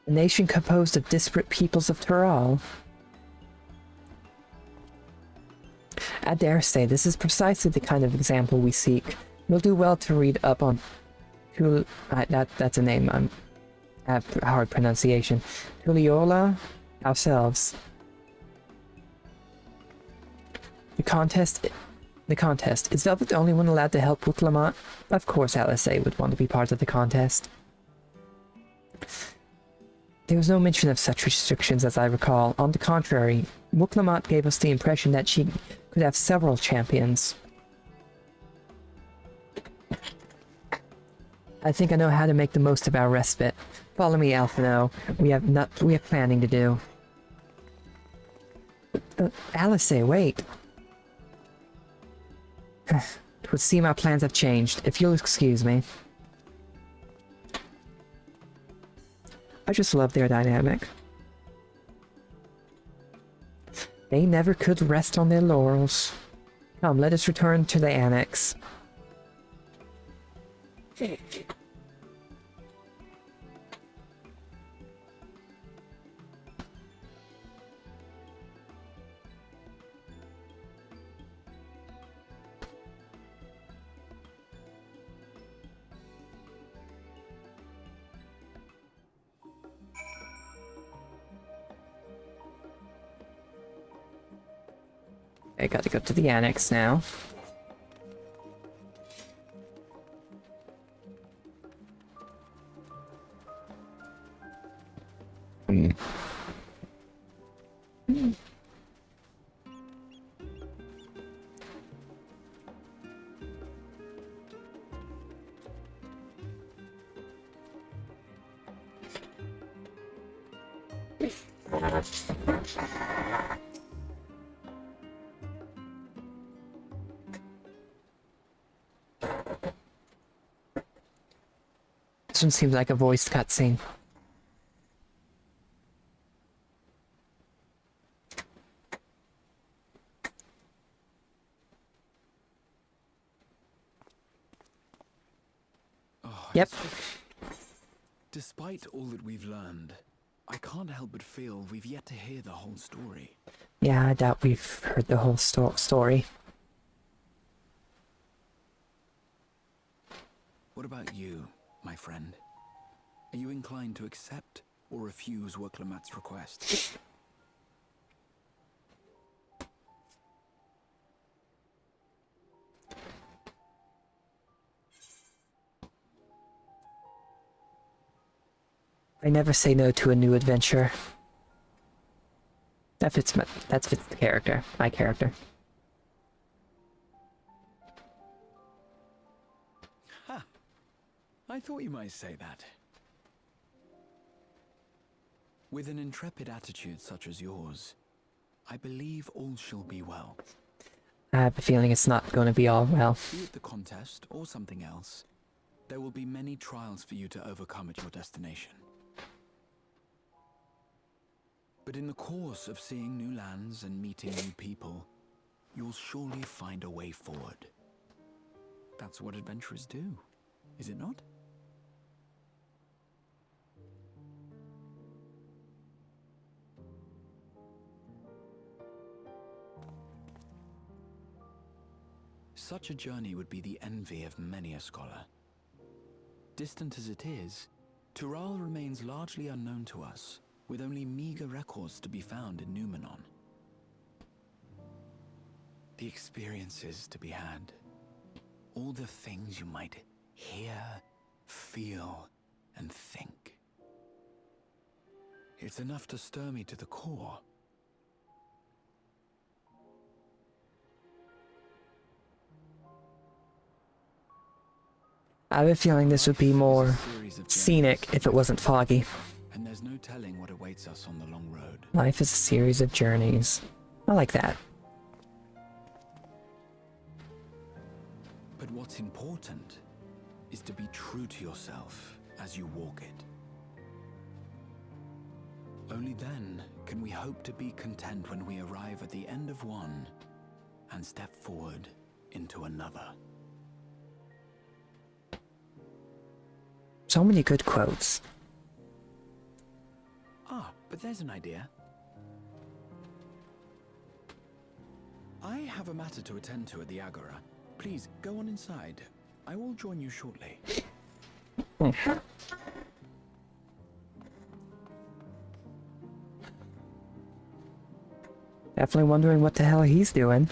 Speaker 1: A nation composed of disparate peoples of Tural. I dare say this is precisely the kind of example we seek. You'll do well to read up on that's a name. I have a hard pronunciation. Tulliola ourselves. The contest. Is Velvet the only one allowed to help with Lamont? Of course Alice would want to be part of the contest. There was no mention of such restrictions as I recall. On the contrary, Wuklamot gave us the impression that she could have several champions. I think I know how to make the most of our respite. Follow me, Alphino. We have planning to do. Alice, wait. It would seem our plans have changed, if you'll excuse me. I just love their dynamic. They never could rest on their laurels. Come, let us return to the annex. I gotta go to the annex now. This one seems like a voiced cutscene. Yep.
Speaker 3: Despite all that we've learned, I can't help but feel we've yet to hear the whole story.
Speaker 1: Yeah, I doubt we've heard the whole story.
Speaker 3: What about you, my friend? Are you inclined to accept or refuse Wuklamat's request?
Speaker 1: I never say no to a new adventure. That fits the character, my character.
Speaker 3: Ha! I thought you might say that. With an intrepid attitude such as yours, I believe all shall be well.
Speaker 1: I have a feeling it's not going to be all well.
Speaker 3: Be it the contest or something else, there will be many trials for you to overcome at your destination. But in the course of seeing new lands and meeting new people, you'll surely find a way forward. That's what adventurers do, is it not? Such a journey would be the envy of many a scholar. Distant as it is, Tural remains largely unknown to us, with only meager records to be found in Numenon. The experiences to be had, all the things you might hear, feel, and think. It's enough to stir me to the core.
Speaker 1: I have a feeling this would be more scenic if it wasn't foggy.
Speaker 3: And there's no telling what awaits us on the long road.
Speaker 1: Life is a series of journeys. I like that.
Speaker 3: But what's important is to be true to yourself as you walk it. Only then can we hope to be content when we arrive at the end of one and step forward into another.
Speaker 1: So many good quotes.
Speaker 3: Ah, but there's an idea. I have a matter to attend to at the Agora. Please, go on inside. I will join you shortly.
Speaker 1: Definitely wondering what the hell he's doing.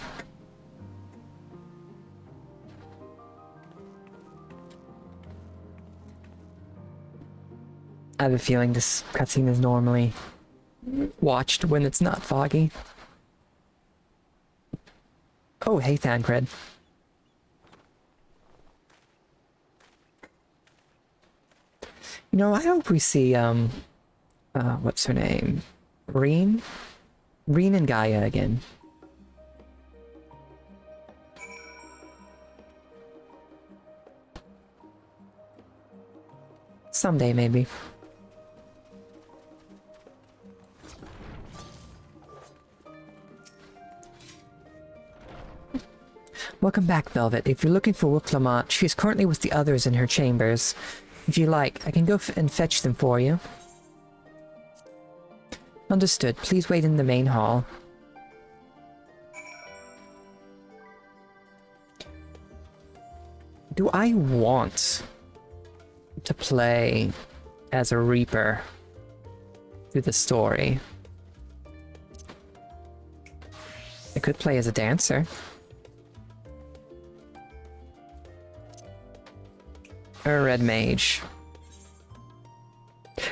Speaker 1: I have a feeling this cutscene is normally watched when it's not foggy. Oh, hey, Thancred. You know, I hope we see, what's her name? Reen? Reen and Gaia again. Someday, maybe. Welcome back, Velvet. If you're looking for Wuklamant, she is currently with the others in her chambers. If you like, I can go and fetch them for you. Understood. Please wait in the main hall. Do I want to play as a Reaper through the story? I could play as a dancer. Or a red mage.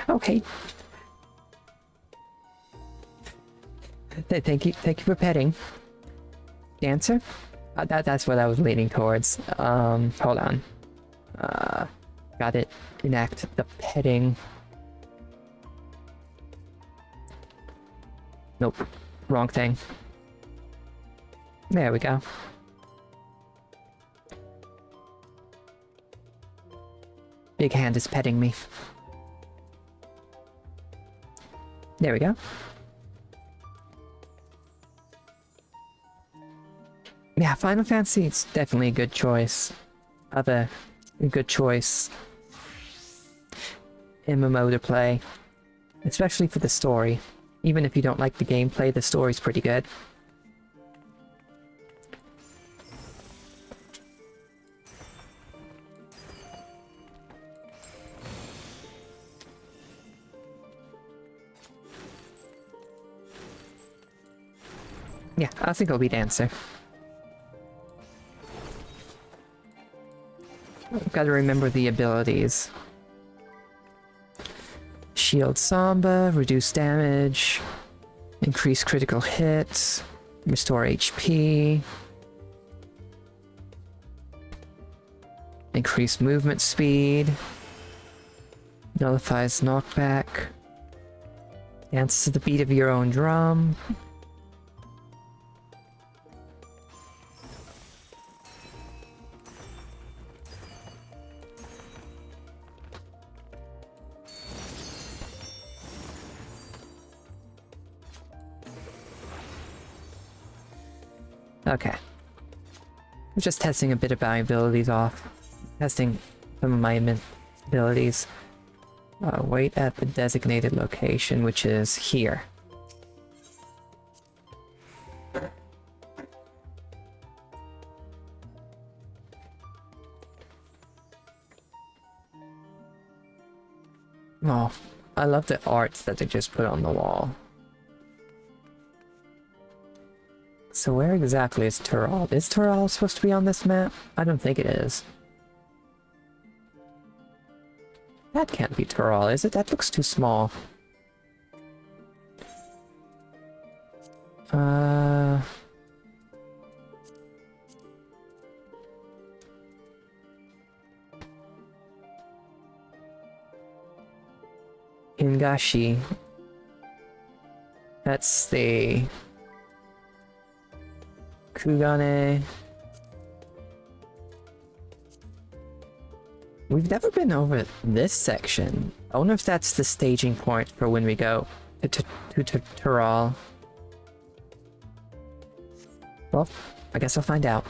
Speaker 1: Okay. Thank you for petting. Dancer? That's what I was leaning towards. Hold on. Gotta enact the petting. Nope. Wrong thing. There we go. Big Hand is petting me. There we go. Yeah, Final Fantasy is definitely a good choice. A good choice. MMO to play. Especially for the story. Even if you don't like the gameplay, the story's pretty good. Yeah, I think I'll be Dancer. Gotta remember the abilities. Shield Samba, reduce damage, increase critical hits, restore HP, increase movement speed, nullifies knockback, dance to the beat of your own drum. Okay. I'm just testing a bit of my abilities off. Testing some of my abilities. Wait at the designated location, which is here. Oh, I love the art that they just put on the wall. So where exactly is Tural? Is Tural supposed to be on this map? I don't think it is. That can't be Tural, is it? That looks too small. Ingashi. That's the Kugane. We've never been over this section. I wonder if that's the staging point for when we go to Tural. Well, I guess I'll find out.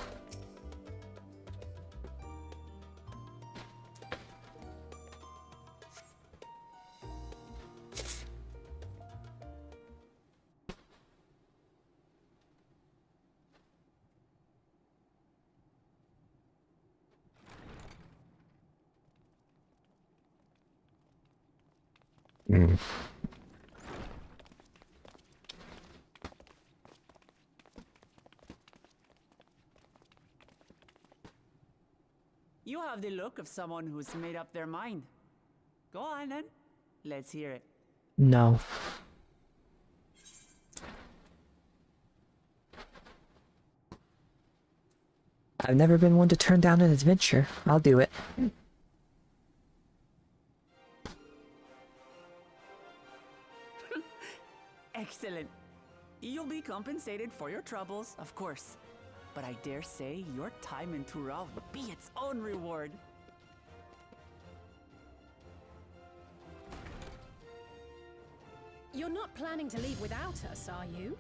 Speaker 4: You have the look of someone who's made up their mind. Go on then. Let's hear it.
Speaker 1: No. I've never been one to turn down an adventure. I'll do it.
Speaker 4: Excellent. You'll be compensated for your troubles, of course. But I dare say your time in Tural will be its own reward.
Speaker 6: You're not planning to leave without us, are you?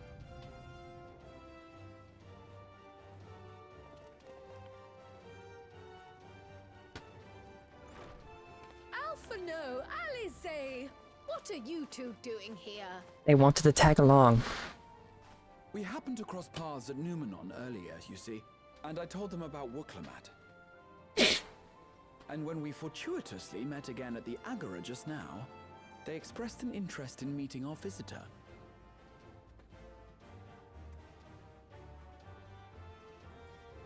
Speaker 6: Alphano, Alize! What are you two doing here?
Speaker 1: They wanted to tag along.
Speaker 3: We happened to cross paths at Numenon earlier, you see, and I told them about Wuklamat. And when we fortuitously met again at the Agora just now, they expressed an interest in meeting our visitor.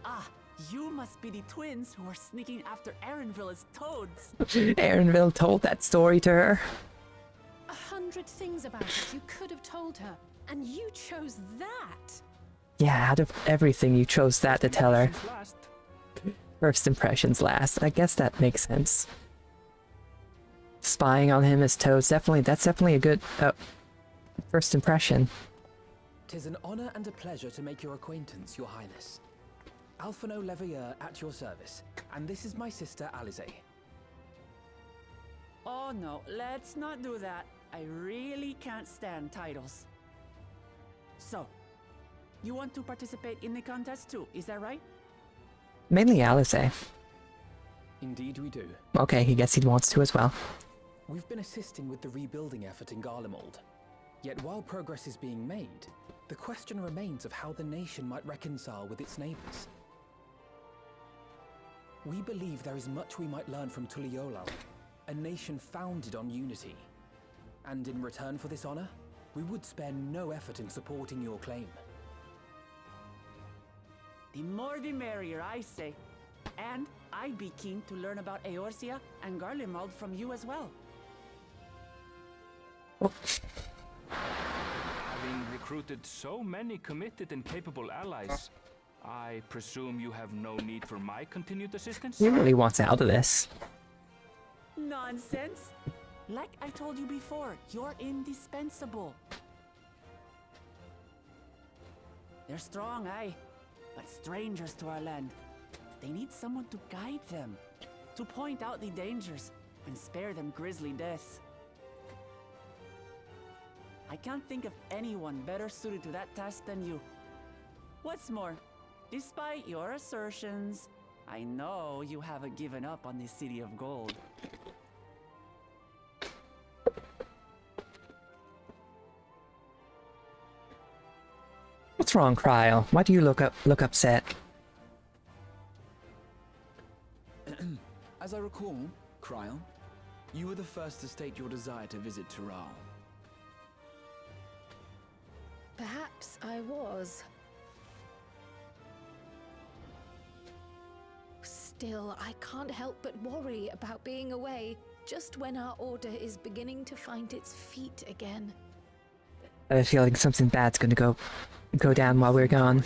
Speaker 4: Ah, you must be the twins who are sneaking after Erenville as toads.
Speaker 1: Erenville told that story to her.
Speaker 6: 100 things about us you could have told her, and you chose that.
Speaker 1: Yeah, out of everything, you chose that to tell her.
Speaker 2: Impressions last.
Speaker 1: First impressions last. I guess that makes sense. Spying on him as toads, that's definitely a good first impression.
Speaker 7: 'Tis an honor and a pleasure to make your acquaintance, Your Highness. Alphano Leveilleur at your service, and this is my sister Alize.
Speaker 4: Oh no, let's not do that. I really can't stand titles. So, you want to participate in the contest too, is that right?
Speaker 1: Mainly Alice.
Speaker 7: Indeed we do.
Speaker 1: Okay, he guess he wants to as well.
Speaker 7: We've been assisting with the rebuilding effort in Garlemald. Yet while progress is being made, the question remains of how the nation might reconcile with its neighbors. We believe there is much we might learn from Tuliyollal, a nation founded on unity. And in return for this honor, we would spare no effort in supporting your claim.
Speaker 4: The more the merrier, I say. And I'd be keen to learn about Eorzea and Garlemald from you as well.
Speaker 2: Having recruited so many committed and capable allies, I presume you have no need for my continued assistance?
Speaker 1: He really wants out of this.
Speaker 4: Nonsense! Like I told you before, you're indispensable. They're strong, aye, but strangers to our land. They need someone to guide them, to point out the dangers, and spare them grisly deaths. I can't think of anyone better suited to that task than you. What's more, Despite your assertions, I know you haven't given up on the City of Gold.
Speaker 1: What's wrong, Cryle? Why do you look upset?
Speaker 3: As I recall, Kryle, you were the first to state your desire to visit Tural.
Speaker 6: Perhaps I was. Still, I can't help but worry about being away just when our order is beginning to find its feet again.
Speaker 1: I have a feeling something bad's gonna go down while we're gone.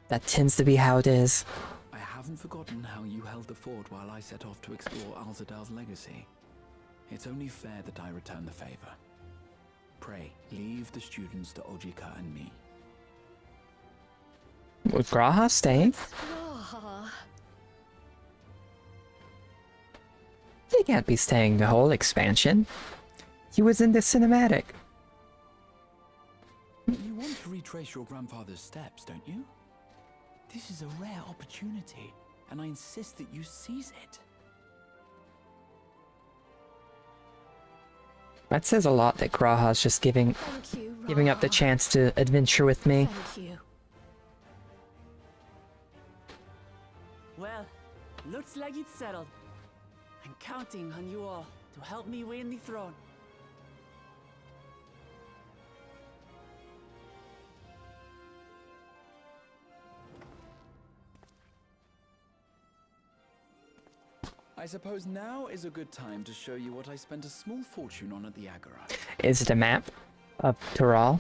Speaker 1: That tends to be how it is.
Speaker 3: I haven't forgotten how you held the fort while I set off to explore Alzadal's legacy. It's only fair that I return the favor. Pray, leave the students to Ojika and me.
Speaker 1: With Graha staying?
Speaker 6: Graha.
Speaker 1: He can't be staying the whole expansion. He was in the cinematic.
Speaker 3: You want to retrace your grandfather's steps, don't you? This is a rare opportunity, and I insist that you seize it.
Speaker 1: That says a lot that Graha's just giving up the chance to adventure with me.
Speaker 6: Thank you.
Speaker 4: Well, looks like it's settled. I'm counting on you all to help me win the throne.
Speaker 3: I suppose now is a good time to show you what I spent a small fortune on at the Agora.
Speaker 1: Is it a map of Tural?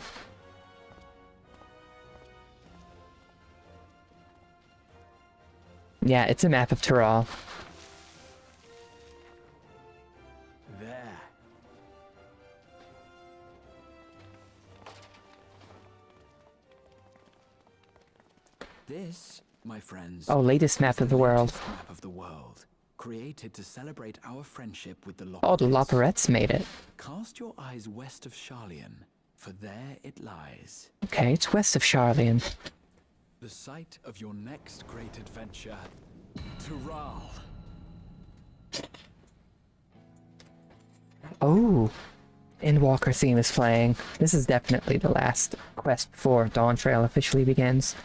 Speaker 1: Yeah, it's a map of Tural.
Speaker 3: There. This, my friends,
Speaker 1: Oh, latest map of the world.
Speaker 3: latest map of the world, created to celebrate our friendship with the Loperettes.
Speaker 1: Oh, the Loperettes made it.
Speaker 3: Cast your eyes west of Charlian, for there it lies.
Speaker 1: Okay, it's west of Charlian.
Speaker 3: The site of your next great adventure, Tural.
Speaker 1: Oh, Endwalker theme is playing. This is definitely the last quest before Dawn Trail officially begins.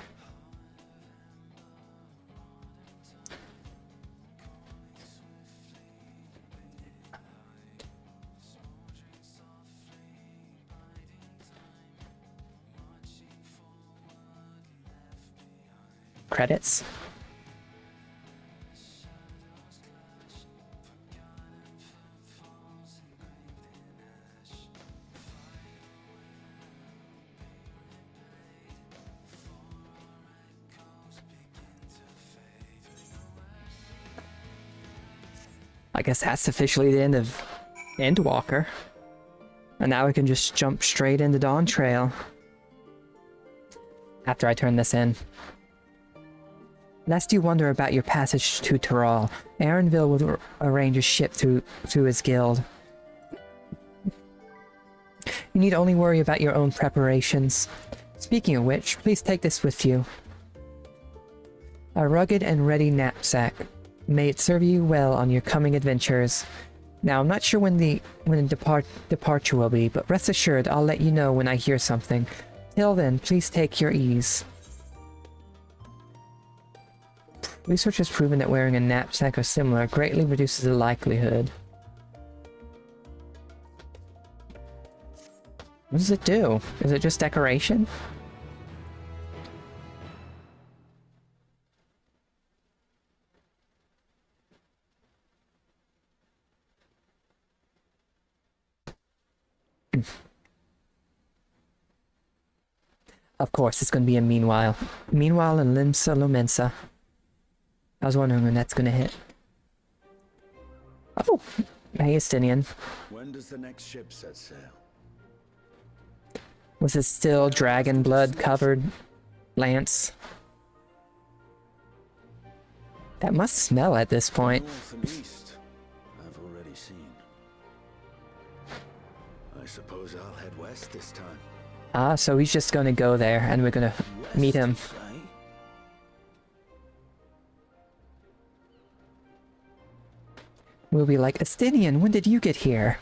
Speaker 1: Credits. I guess that's officially the end of Endwalker. And now we can just jump straight into Dawn Trail. After I turn this in. Lest you wonder about your passage to Tural, Aaronville will arrange a ship to his guild. You need only worry about your own preparations. Speaking of which, please take this with you. A rugged and ready knapsack. May it serve you well on your coming adventures. Now, I'm not sure when the departure will be, but rest assured I'll let you know when I hear something. Till then, please take your ease. Research has proven that wearing a knapsack or similar greatly reduces the likelihood. What does it do? Is it just decoration? Of course, it's going to be a meanwhile. Meanwhile in Limsa Lomensa. I was wondering when that's going to hit. Oh, hey, Estinian.
Speaker 5: When does the next ship set sail?
Speaker 1: Was it still dragon blood covered lance? That must smell at this point.
Speaker 5: North and east, I've already seen. I suppose I'll head west this time.
Speaker 1: Ah, so he's just gonna go there and we're gonna meet him. We'll be like, Estinian, when did you get here?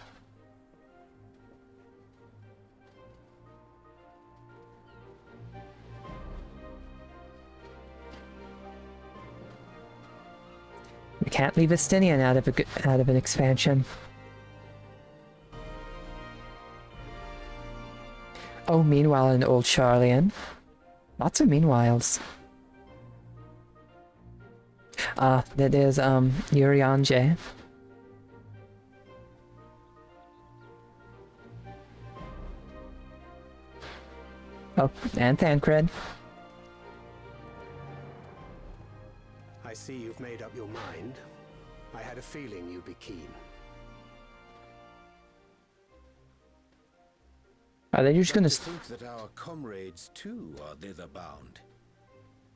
Speaker 1: We can't leave Estinian out of an expansion. Oh, meanwhile in Old Charlian. Lots of meanwhiles. Ah, that is, Urianje. Oh, and Thancred.
Speaker 8: I see you've made up your mind. I had a feeling you'd be keen.
Speaker 1: Are they just gonna...
Speaker 5: To think that our comrades too are thither bound.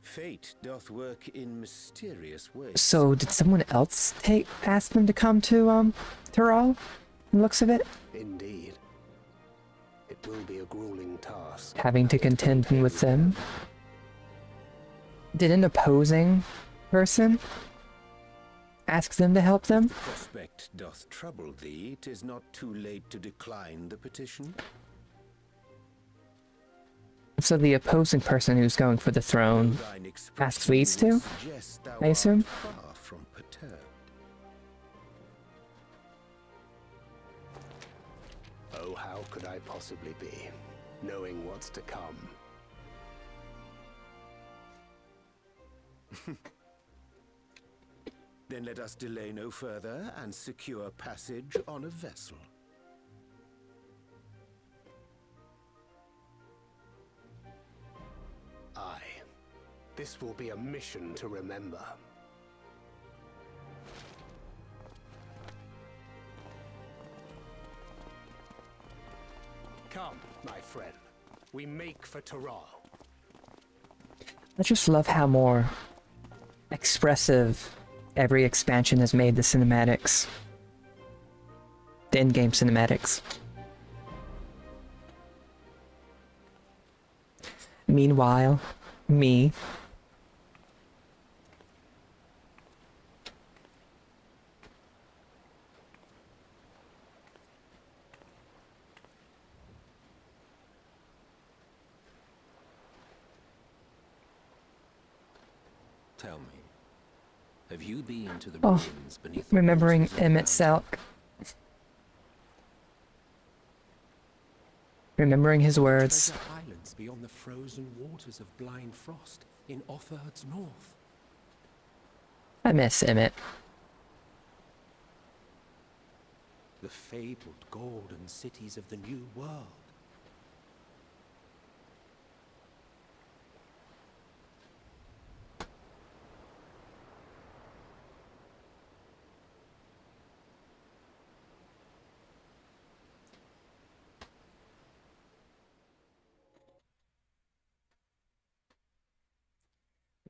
Speaker 5: Fate doth work in mysterious ways.
Speaker 1: So, did someone else ask them to come to, Tyrol? From the looks of it?
Speaker 8: Indeed. It will be a grueling task.
Speaker 1: Having to contend with them? Did an opposing person ask them to help them?
Speaker 5: If the prospect doth trouble thee, 'tis not too late to decline the petition.
Speaker 1: So the opposing person who's going for the throne asks these two, I assume?
Speaker 5: Far from perturbed.
Speaker 8: Oh, how could I possibly be, knowing what's to come?
Speaker 5: Then let us delay no further and secure passage on a vessel.
Speaker 8: Aye. This will be a mission to remember. Come, my friend. We make for Tyrol.
Speaker 1: I just love how more expressive every expansion has made the cinematics. The in-game cinematics. Meanwhile, me.
Speaker 3: Tell me, have you been to the
Speaker 1: Oh,
Speaker 3: ruins beneath the
Speaker 1: remembering
Speaker 3: waters of
Speaker 1: Emmett
Speaker 3: Mount-
Speaker 1: Salk. Remembering his words.
Speaker 9: Treasure islands beyond the frozen waters of blind frost in Offerd's north.
Speaker 1: I miss Emmett.
Speaker 9: The fabled golden cities of the New World.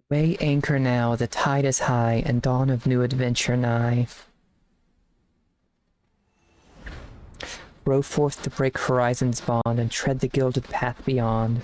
Speaker 1: Weigh anchor now, the tide is high, and dawn of new adventure nigh. Row forth to break horizon's bond, and tread the gilded path beyond.